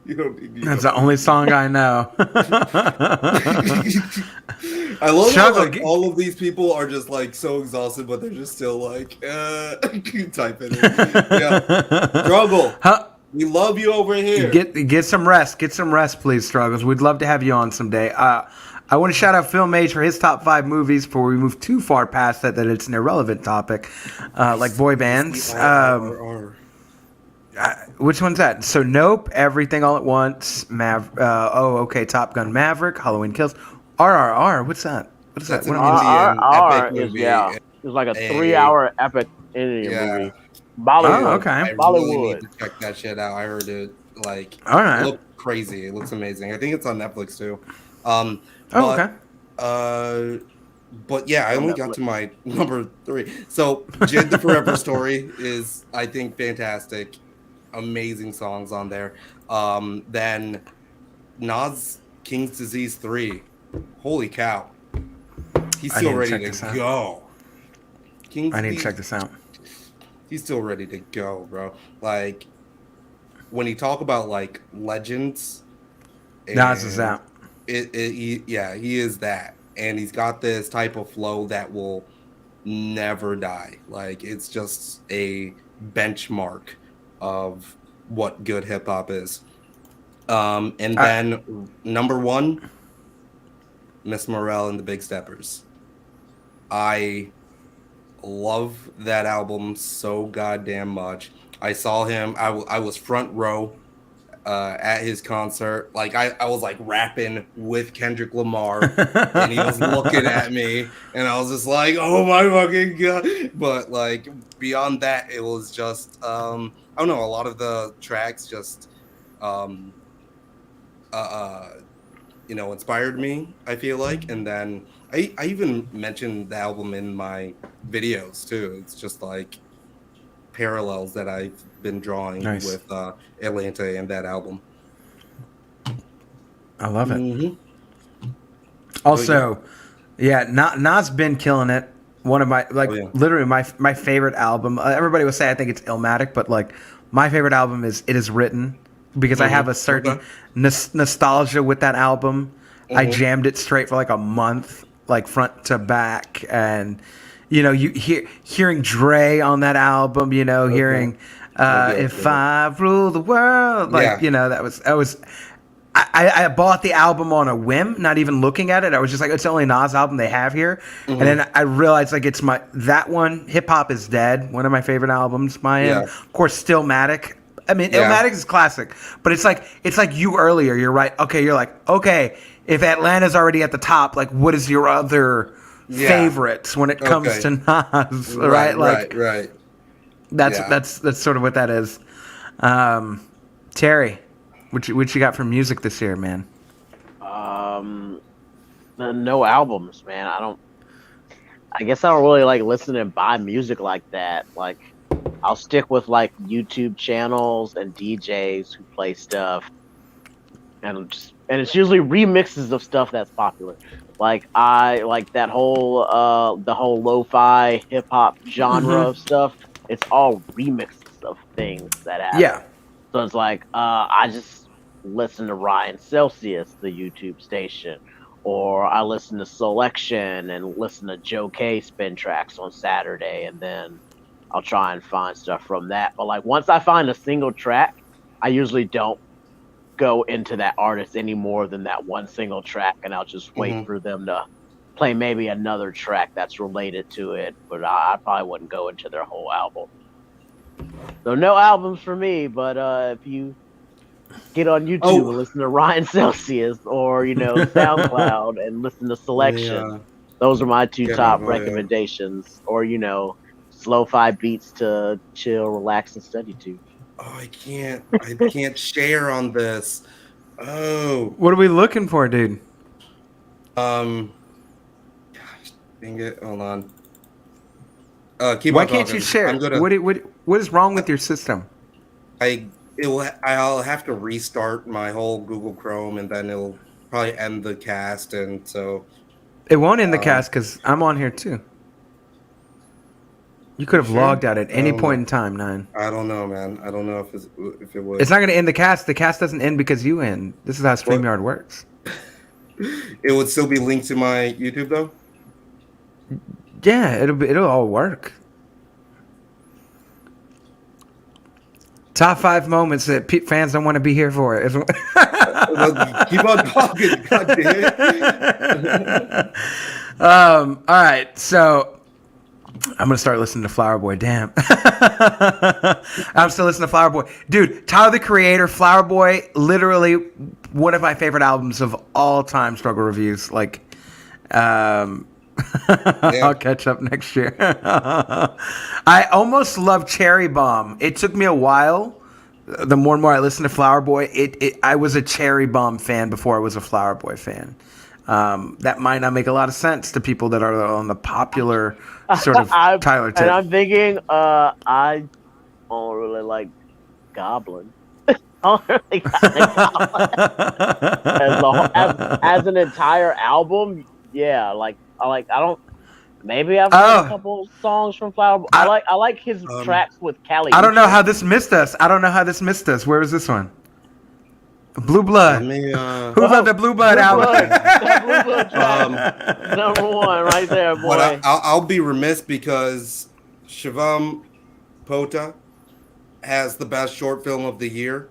That's the only song I know. I love how like, all of these people are just like so exhausted, but they're just still like, type in it. Yeah. Struggle. We love you over here. Get some rest. Get some rest, please, Struggles. We'd love to have you on someday. I want to shout out Phil Mage for his top 5 movies before we move too far past that it's an irrelevant topic, like boy bands. Which one's that? So Nope, Everything All at Once, Top Gun Maverick, Halloween Kills, RRR. What's that? What is That's that? an What am I Indian epic movie. It's like a 3-hour epic Indian movie. Bollywood. Oh, okay. I really Bollywood. need to check that shit out. I heard it like All right. it looked crazy. It looks amazing. I think it's on Netflix too. Okay. But yeah, I only got to my number 3. So Jid the Forever Story is, I think, fantastic. Amazing songs on there. Then Nas King's Disease 3. Holy cow. He's still ready to go. I need to check this out. He's still ready to go, bro. Like, when you talk about, like, legends. Nas is out. He is that. And he's got this type of flow that will never die. Like, it's just a benchmark of what good hip hop is. And then number 1, Miss Morel and the Big Steppers. I love that album so goddamn much. I saw him. I was front row at his concert. Like I was like rapping with Kendrick Lamar, and he was looking at me, and I was just like, "Oh my fucking god!" But like beyond that, it was just I don't know. A lot of the tracks just inspired me. I feel like, and then I even mentioned the album in my videos too. It's just like parallels that I've been drawing with Atlanta and that album. I love it. Mm-hmm. Also, Nas been killing it. One of my literally my favorite album. Everybody will say I think it's Illmatic, but like my favorite album is It Is Written because I have a certain nostalgia with that album. Mm-hmm. I jammed it straight for like a month, like front to back, and you hearing Dre on that album, hearing If I Rule the World, that was. I bought the album on a whim, not even looking at it. I was just like, it's the only Nas album they have here. Mm-hmm. And then I realized like it's that one, Hip Hop Is Dead, one of my favorite albums by him. Of course, Stillmatic. I mean, Illmatic is classic, but it's like you earlier. You're right. Okay, you're like, okay, if Atlanta's already at the top, like what is your other favorites when it comes to Nas? Right. Right. That's sort of what that is. Terry. What you got for music this year, man? No albums, man. I guess I don't really like listen and buy music like that. Like, I'll stick with like YouTube channels and DJs who play stuff, and it's usually remixes of stuff that's popular. Like I like that whole the whole lo-fi hip hop genre of stuff. It's all remixes of things that happen. Yeah. So it's like I just listen to Ryan Celsius, the YouTube station, or I listen to Selection and listen to Joe K spin tracks on Saturday, and then I'll try and find stuff from that. But like once I find a single track, I usually don't go into that artist any more than that one single track, and I'll just wait for them to play maybe another track that's related to it, but I probably wouldn't go into their whole album. So no albums for me, but if you get on YouTube and listen to Ryan Celsius or, SoundCloud and listen to Selection. Those are my two top recommendations. Or, lo-fi beats to chill, relax, and study to. Oh, I can't share on this. Oh. What are we looking for, dude? Gosh, dang it. Hold on. Why can't you share? What is wrong with your system? I'll have to restart my whole Google Chrome, and then it'll probably end the cast, and so it won't end the cast because I'm on here too. You could have logged out at any point in time, Nine. I don't know, man. I don't know if it would. It's not going to end the cast. The cast doesn't end because you end. This is how StreamYard works. It would still be linked to my YouTube, though. Yeah, it'll all work. Top 5 moments that fans don't want to be here for. Keep on talking, goddamn. All right, so I'm gonna start listening to Flower Boy. Damn, I'm still listening to Flower Boy, dude. Tyler the Creator, Flower Boy, literally one of my favorite albums of all time. Struggle Reviews, like, I'll catch up next year. I almost love Cherry Bomb. It took me a while. The more and more I listened to Flower Boy, I was a Cherry Bomb fan before I was a Flower Boy fan. That might not make a lot of sense to people that are on the popular sort of Tyler tip. And I'm thinking, I don't really like Goblin. I don't really like Goblin. As an entire album, yeah, I don't. Maybe I've heard a couple songs from Flower Boy. I like his tracks with Cali. I don't know how this missed us. Where is this one? Blue Blood. Who loved the Blue Blood album? Blue Blood track, number 1 right there, boy. But I'll be remiss because Shivam Pota has the best short film of the year.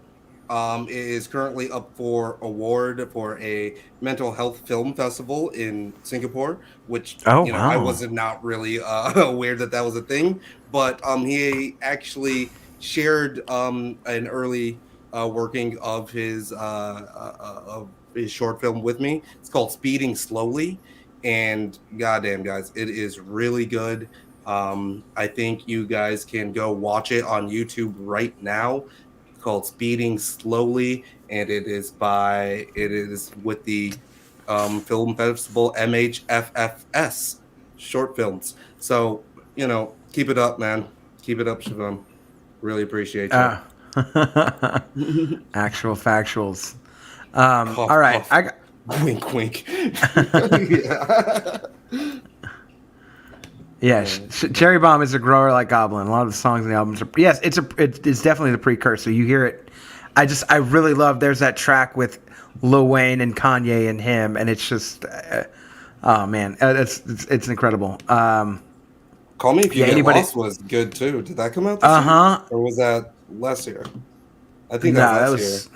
It is currently up for award for a mental health film festival in Singapore, which I wasn't not really aware that was a thing. But he actually shared an early working of his short film with me. It's called Speeding Slowly, and goddamn, guys, it is really good. I think you guys can go watch it on YouTube right now. Called Speeding Slowly, and it is with the film festival MHFFS short films. So keep it up, man. Keep it up, Shivam. Really appreciate you. Actual factuals. All right, I got wink, wink. Yeah, Cherry Bomb is a grower like Goblin. A lot of the songs in the albums are. Yes, it's definitely the precursor. You hear it. I really love. There's that track with Lil Wayne and Kanye and him, and it's just, oh man, it's incredible. Call Me If You Get Lost was good too. Did that come out this year? Or was that last year? I think that was last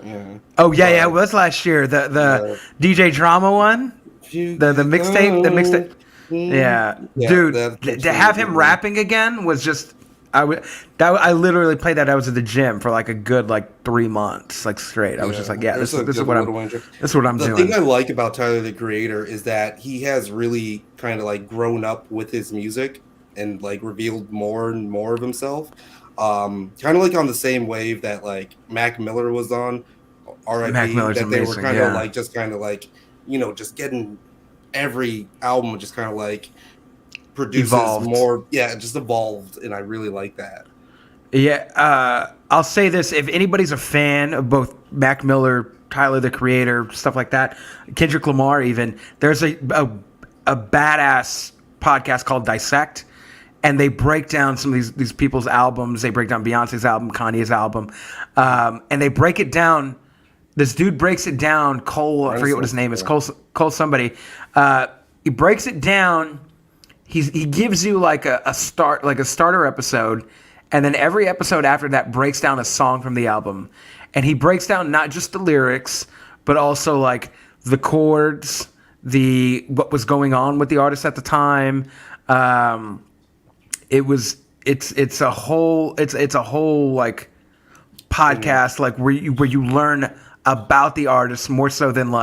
year. Yeah. Oh yeah, it was last year. The DJ Drama one, the mixtape. Yeah, dude, to have him rapping again was just. I literally played that. I was at the gym for like a good 3 months, straight. I was just like, yeah, this is what I'm doing. The thing I like about Tyler the Creator is that he has really kind of grown up with his music and revealed more and more of himself. Kind of on the same wave that Mac Miller was on, R.I.P. Mac Miller's that they amazing, were kind of just just getting every album just kind of produces evolved. More, just evolved, and I really like that. Yeah, I'll say this: if anybody's a fan of both Mac Miller, Tyler the Creator, stuff like that, Kendrick Lamar, even there's a badass podcast called Dissect, and they break down some of these people's albums. They break down Beyonce's album, Kanye's album, and they break it down. This dude breaks it down. Cole, I forget what his name is. Cole somebody. He breaks it down. He gives you a starter episode, and then every episode after that breaks down a song from the album, and he breaks down not just the lyrics, but also the chords, what was going on with the artist at the time. It's a whole podcast where you learn about the artist more so than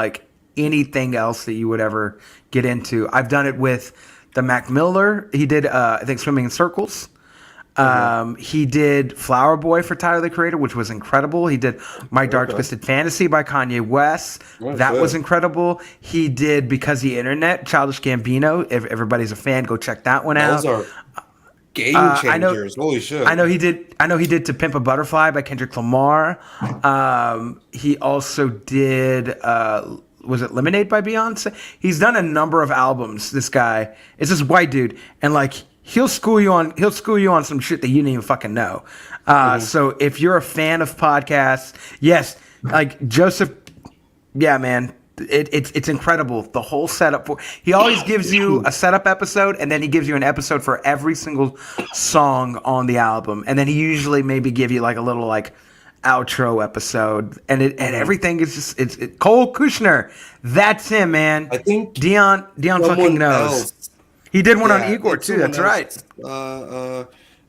anything else that you would ever get into. I've done it with the Mac Miller. He did, I think, Swimming in Circles. He did Flower Boy for Tyler the Creator, which was incredible. He did My Dark Twisted Fantasy by Kanye West. That was incredible. He did Because the Internet, Childish Gambino. If everybody's a fan, go check that one out. Those are game changers. Holy shit. I know he did To Pimp a Butterfly by Kendrick Lamar. He also did was it Lemonade by Beyonce? He's done a number of albums, this guy. It's this white dude, and he'll school you on some shit that you didn't even fucking know. So if you're a fan of podcasts, yes, Joseph, yeah, man, It's incredible. The whole setup for he always gives you a setup episode, and then he gives you an episode for every single song on the album, and then he usually maybe give you like a little like outro episode, and everything is just it's Cole Kushner. That's him, man. I think Dion fucking knows. Else, He did one on yeah, Igor too. That's right.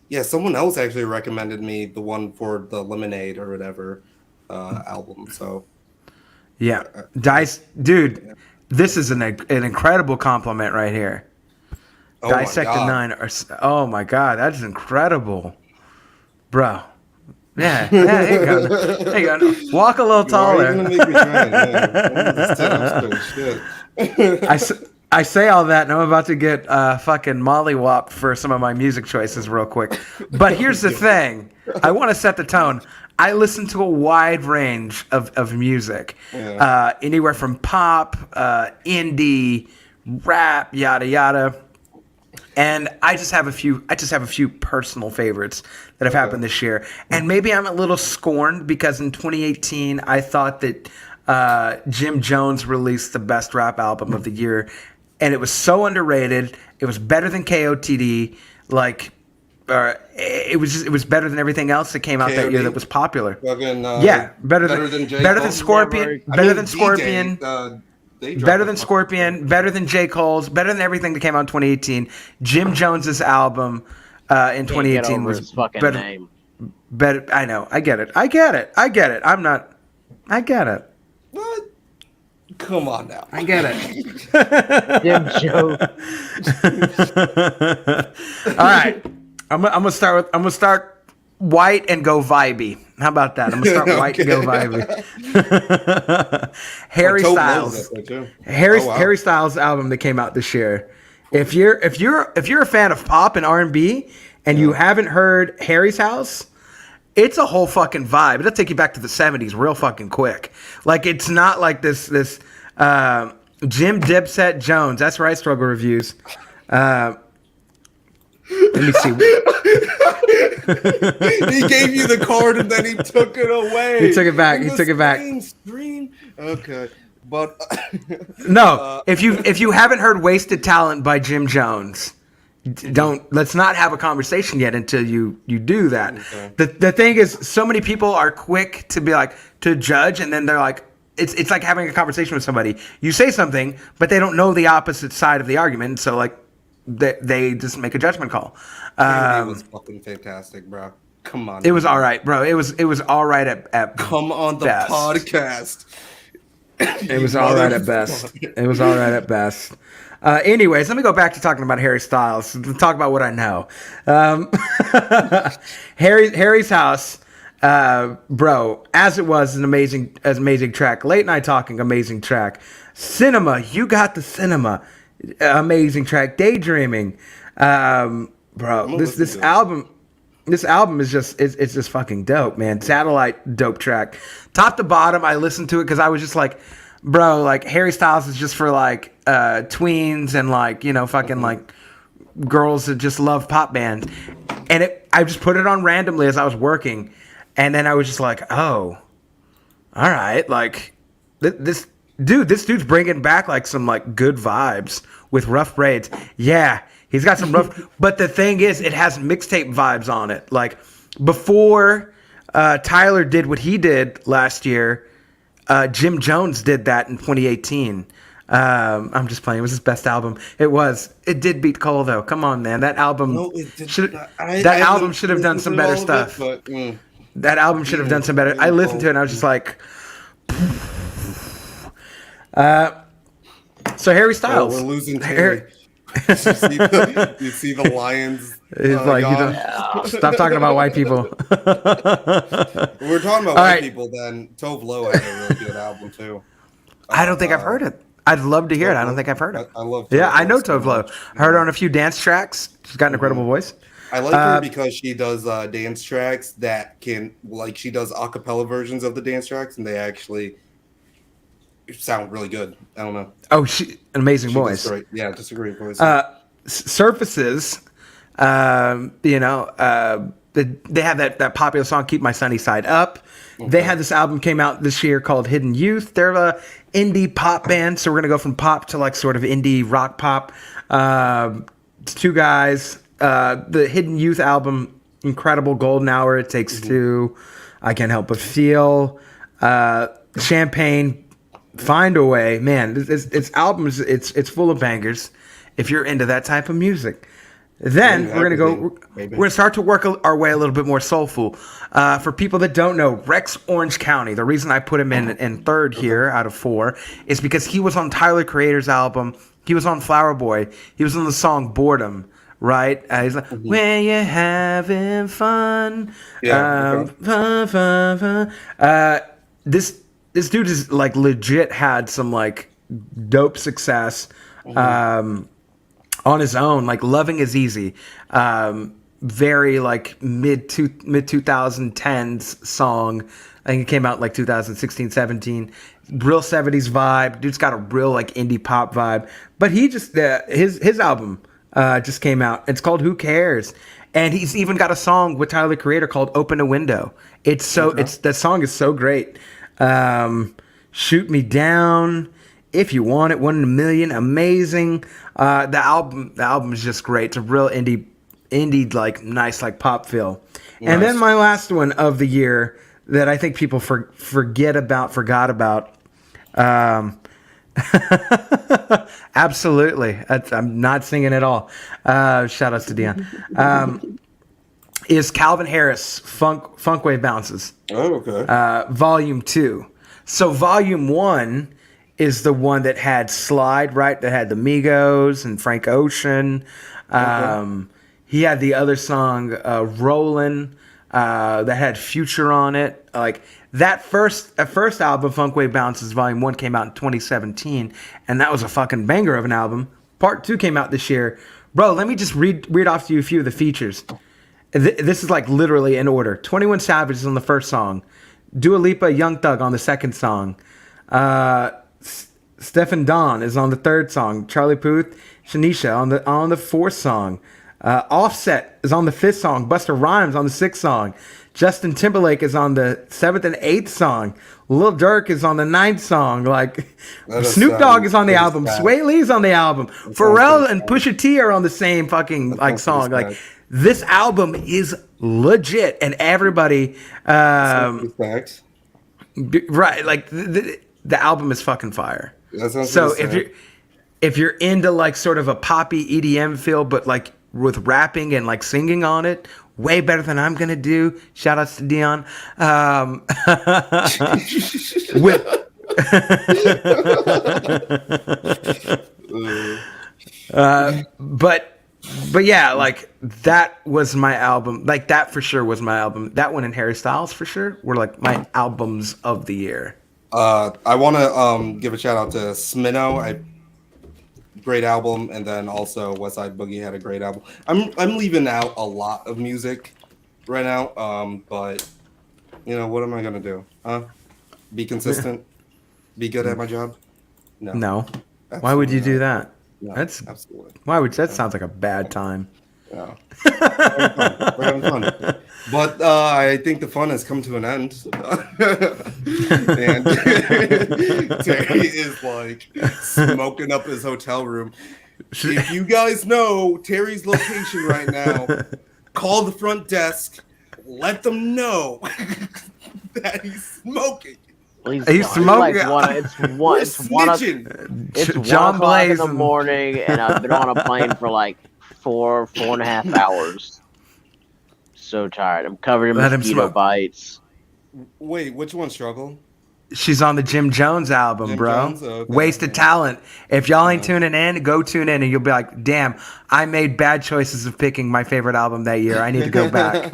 Yeah, someone else actually recommended me the one for the Lemonade or whatever album. So Yeah, Dice, dude, this is an incredible compliment right here. oh my Dissected God. 9 are oh my god, that's incredible, bro. Yeah, there you go. There you go. Walk a little Why are you gonna taller. make me try? Yeah. Shit. I say all that, and I'm about to get fucking mollywhopped for some of my music choices real quick. But here's the thing: I want to set the tone. I listen to a wide range of music, anywhere from pop, indie, rap, yada yada. And I just have a few personal favorites that have happened this year. And maybe I'm a little scorned because in 2018 I thought that Jim Jones released the best rap album of the year, and it was so underrated. It was better than KOTD, like it was better than everything else that came out that year that was popular. Fucking, better than J. better than Cole. Scorpion, I better mean, than DJ, Scorpion. they dropped Better a than fucking- Scorpion, better than J. Cole's, better than everything that came out in 2018. Jim Jones's album in Can't get 2018 over was his fucking better. name. Better. I know. I get it. I get it. I'm not. I get it. What? Come on now. I get it. Jim Jones. All right. I'm gonna start white and go vibey. How about that? I'm gonna start white and go vibey. Harry Tove Styles. loves that too. Harry Oh, wow. Harry Styles album that came out this year. If you're a fan of pop and R&B and you haven't heard Harry's House, it's a whole fucking vibe. It'll take you back to the 70s real fucking quick. Like it's not like this Jim Dipset Jones. That's right, Struggle Reviews. Let me see. He gave you the card and then he took it away. He took it back. In He the took it back. same stream? Okay. But No, if you haven't heard "Wasted Talent" by Jim Jones, let's not have a conversation yet until you do that. Okay. The thing is, so many people are quick to be like to judge, and then they're like, it's like having a conversation with somebody. You say something, but they don't know the opposite side of the argument, so like they just make a judgment call. it was fucking fantastic, bro. Come on. It was all right, bro. It was all right at Come on the best. podcast. It was all right at best. It was all right at best. Anyways, let me go back to talking about Harry Styles. Talk about what I know. Harry's House, bro. As it was an amazing track. Late Night Talking, amazing track. Cinema, you got the cinema, amazing track. Daydreaming, bro. This album. This album is just it's just fucking dope, man. Satellite, dope track. Top to bottom, I listened to it because I was just like, bro, like Harry Styles is just for like tweens and like, you know, fucking like girls that just love pop bands. And I just put it on randomly as I was working, and then I was just like, oh, all right, like this dude's bringing back like some like good vibes with Rough Braids. Yeah. He's got some rough, but the thing is, it has mixtape vibes on it. Like before Tyler did what he did last year, Jim Jones did that in 2018. I'm just playing. It was his best album. It did beat Cole though. Come on, man. That album No, it did should not. that album should have done some better listened to all of stuff. it, but, That album should have done some better. I listened to it and I was just like, so Harry oh, Styles. we're losing Harry- Terry. you see the Lions. He's like, yawn? stop talking about white people. If we're talking about All white right. people, then Tove Lo had a really good album too. I don't think I've heard it. I'd love to hear it. I don't think I've heard it. I love. Yeah, Tove I know so Tove Lo. much. I heard her on a few dance tracks. She's got an incredible voice. I like her because she does dance tracks that can, like, she does a cappella versions of the dance tracks, and they actually sound really good. I don't know. Oh, an amazing She does voice. great. Yeah, just a great voice. Surfaces, you know, they have that popular song "Keep My Sunny Side Up." Okay. They had this album came out this year called Hidden Youth. They're a indie pop band, so we're gonna go from pop to like sort of indie rock pop. It's two guys. The Hidden Youth album, incredible. Golden Hour, It Takes Two, I Can't Help But Feel, Champagne, Find a Way. Man, it's albums. It's full of bangers. If you're into that type of music. Then we're gonna start to work our way a little bit more soulful. For people that don't know, Rex Orange County. The reason I put him in third here out of 4 is because he was on Tyler Creator's album. He was on Flower Boy. He was on the song Boredom. Right? He's like, when you're having fun. Yeah. Fun. This dude is like legit had some like dope success. On his own, like Loving Is Easy, very like mid 2010s song. I think it came out like 2016, 17. Real 70s vibe. Dude's got a real like indie pop vibe. But he just his album just came out. It's called Who Cares, and he's even got a song with Tyler the Creator called Open a Window. That song is so great. Shoot Me Down. If You Want It, 1 in a Million, amazing. The album is just great. It's a real indie like nice like pop feel. Nice. And then my last one of the year that I think people forgot about. Absolutely, I'm not singing at all. Shout outs to Dion. Is Calvin Harris Funk Wave Bounces? Oh, okay. Volume 2. So Volume 1 is the one that had Slide, right? That had the Migos and Frank Ocean. He had the other song, Rollin', that had Future on it. Like that first album, Funk Wave Bounces Volume 1, came out in 2017, and that was a fucking banger of an album. Part 2 came out this year. Bro, let me just read off to you a few of the features. This is like literally in order. 21 Savage is on the first song. Dua Lipa, Young Thug on the second song. Stephen Don is on the third song. Charlie Puth, Shanisha on the fourth song. Offset is on the fifth song. Busta Rhymes on the sixth song. Justin Timberlake is on the 7th and 8th song. Lil Durk is on the 9th song. Like Snoop Dogg is on the album. Sway Lee's on the album. Pharrell and Pusha T are on the same fucking like song. Like this album is legit, and everybody, right? Like the album is fucking fire. So if you're into like sort of a poppy EDM feel, but like with rapping and like singing on it, way better than I'm gonna do. Shout outs to Dion. But yeah, like that was my album. Like that for sure was my album. That one and Harry Styles for sure were like my albums of the year. I want to give a shout out to Smino. Great album, and then also West Side Boogie had a great album. I'm leaving out a lot of music right now, but you know what am I gonna do? Be consistent, be good at my job. No. Why would you do that? No, that's absolutely. Why would that sounds like a bad time? No. We're having fun. But I think the fun has come to an end. And Terry is like smoking up his hotel room. If you guys know Terry's location right now, call the front desk. Let them know that he's smoking. He's smoking. It's 1 o'clock in the morning, and I've been on a plane for like 4.5 hours. So tired. I'm covered in mosquito bites. Wait, which one, Struggle? She's on the Jim Jones album, bro. Okay. Wasted Talent. If y'all ain't tuning in, go tune in and you'll be like, damn, I made bad choices of picking my favorite album that year. I need to go back.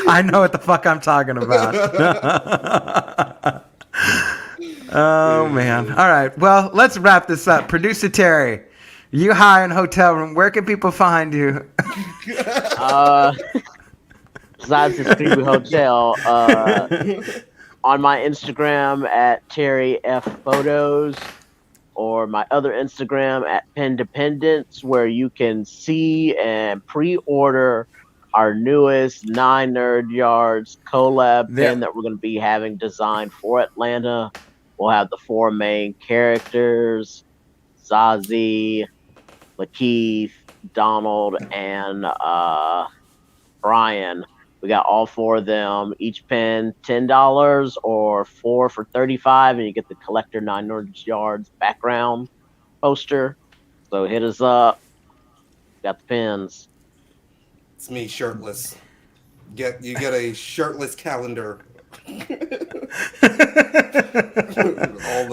I know what the fuck I'm talking about. Oh, man. All right. Well, let's wrap this up. Producer Terry, you high in hotel room. Where can people find you? Besides this creepy hotel, on my Instagram at Terry F Photos, or my other Instagram at Pendependence, where you can see and pre-order our newest 9 Nerd Yards collab Yeah. pin that we're going to be having designed for Atlanta. We'll have the 4 main characters, Zazie, Lakeith, Donald, and Brian. We got all 4 of them. Each pin $10 or 4 for $35, and you get the collector 9 Yards background poster. So hit us up. Got the pins. It's me shirtless. You get a shirtless calendar.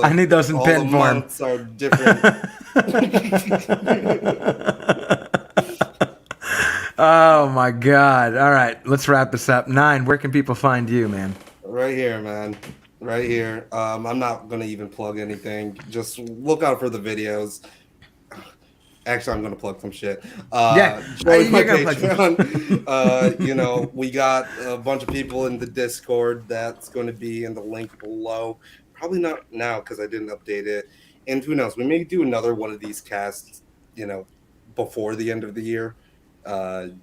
I need those in all pen the form. months are different. Oh my God. All right, let's wrap this up. 9, where can people find you, man? Right here, man. Right here. I'm not gonna even plug anything. Just look out for the videos. Actually, I'm gonna plug some shit. Join my you're gonna plug Patreon. We got a bunch of people in the Discord. That's going to be in the link below. Probably not now because I didn't update it. And who knows? We may do another one of these casts. Before the end of the year.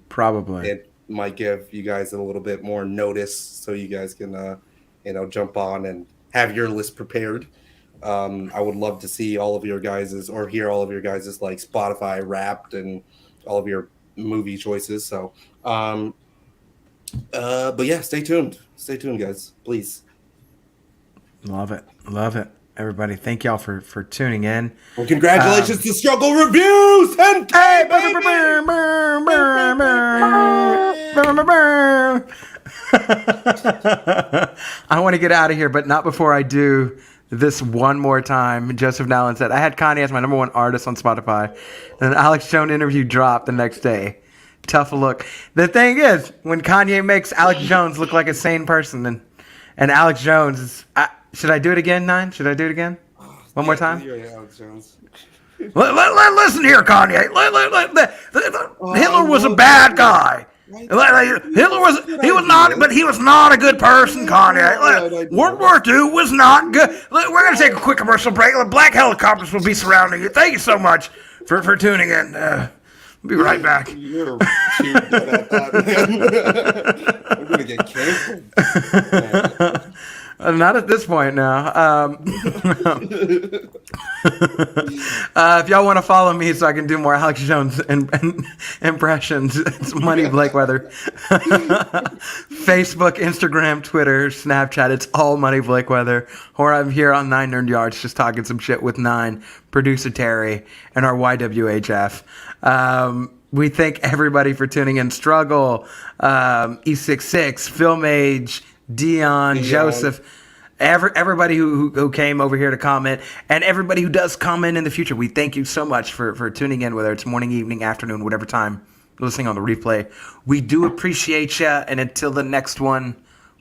Probably. It might give you guys a little bit more notice, so you guys can, jump on and have your list prepared. I would love to see all of your guys's or hear all of your guys's like Spotify Wrapped and all of your movie choices. So, but yeah, stay tuned, guys, please. Love it. Everybody, thank y'all for tuning in. Well, congratulations to Struggle Reviews and Hey, I want to get out of here, but not before I do this one more time. Joseph Nallen said, I had Kanye as my #1 artist on Spotify. And an Alex Jones interview dropped the next day. Tough look. The thing is, when Kanye makes Alex Jones look like a sane person, and Alex Jones is... should I do it again, 9? Should I do it again? One more time? Alex Jones. Listen here, Kanye. Hitler was a bad guy. Hitler was not a good person, Kanye. World War II was not good. We're going to take a quick commercial break. The black helicopters will be surrounding you. Thank you so much for tuning in. We'll be right back. You're too good at that, man. I'm going to get canceled. Not at this point now. If y'all want to follow me so I can do more Alex Jones impressions, it's Money Blakeweather. Facebook, Instagram, Twitter, Snapchat, it's all Money Blakeweather. Or I'm here on 9 Nerd Yards just talking some shit with 9, producer Terry, and our YWHF. We thank everybody for tuning in. Struggle, E66, Filmage, Dion, Joseph, everybody who came over here to comment, and everybody who does comment in the future. We thank you so much for tuning in, whether it's morning, evening, afternoon, whatever time you're listening on the replay. We do appreciate you, and until the next one,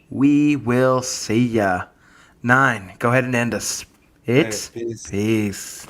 we will see ya. 9, go ahead and end us. It's Peace. Peace.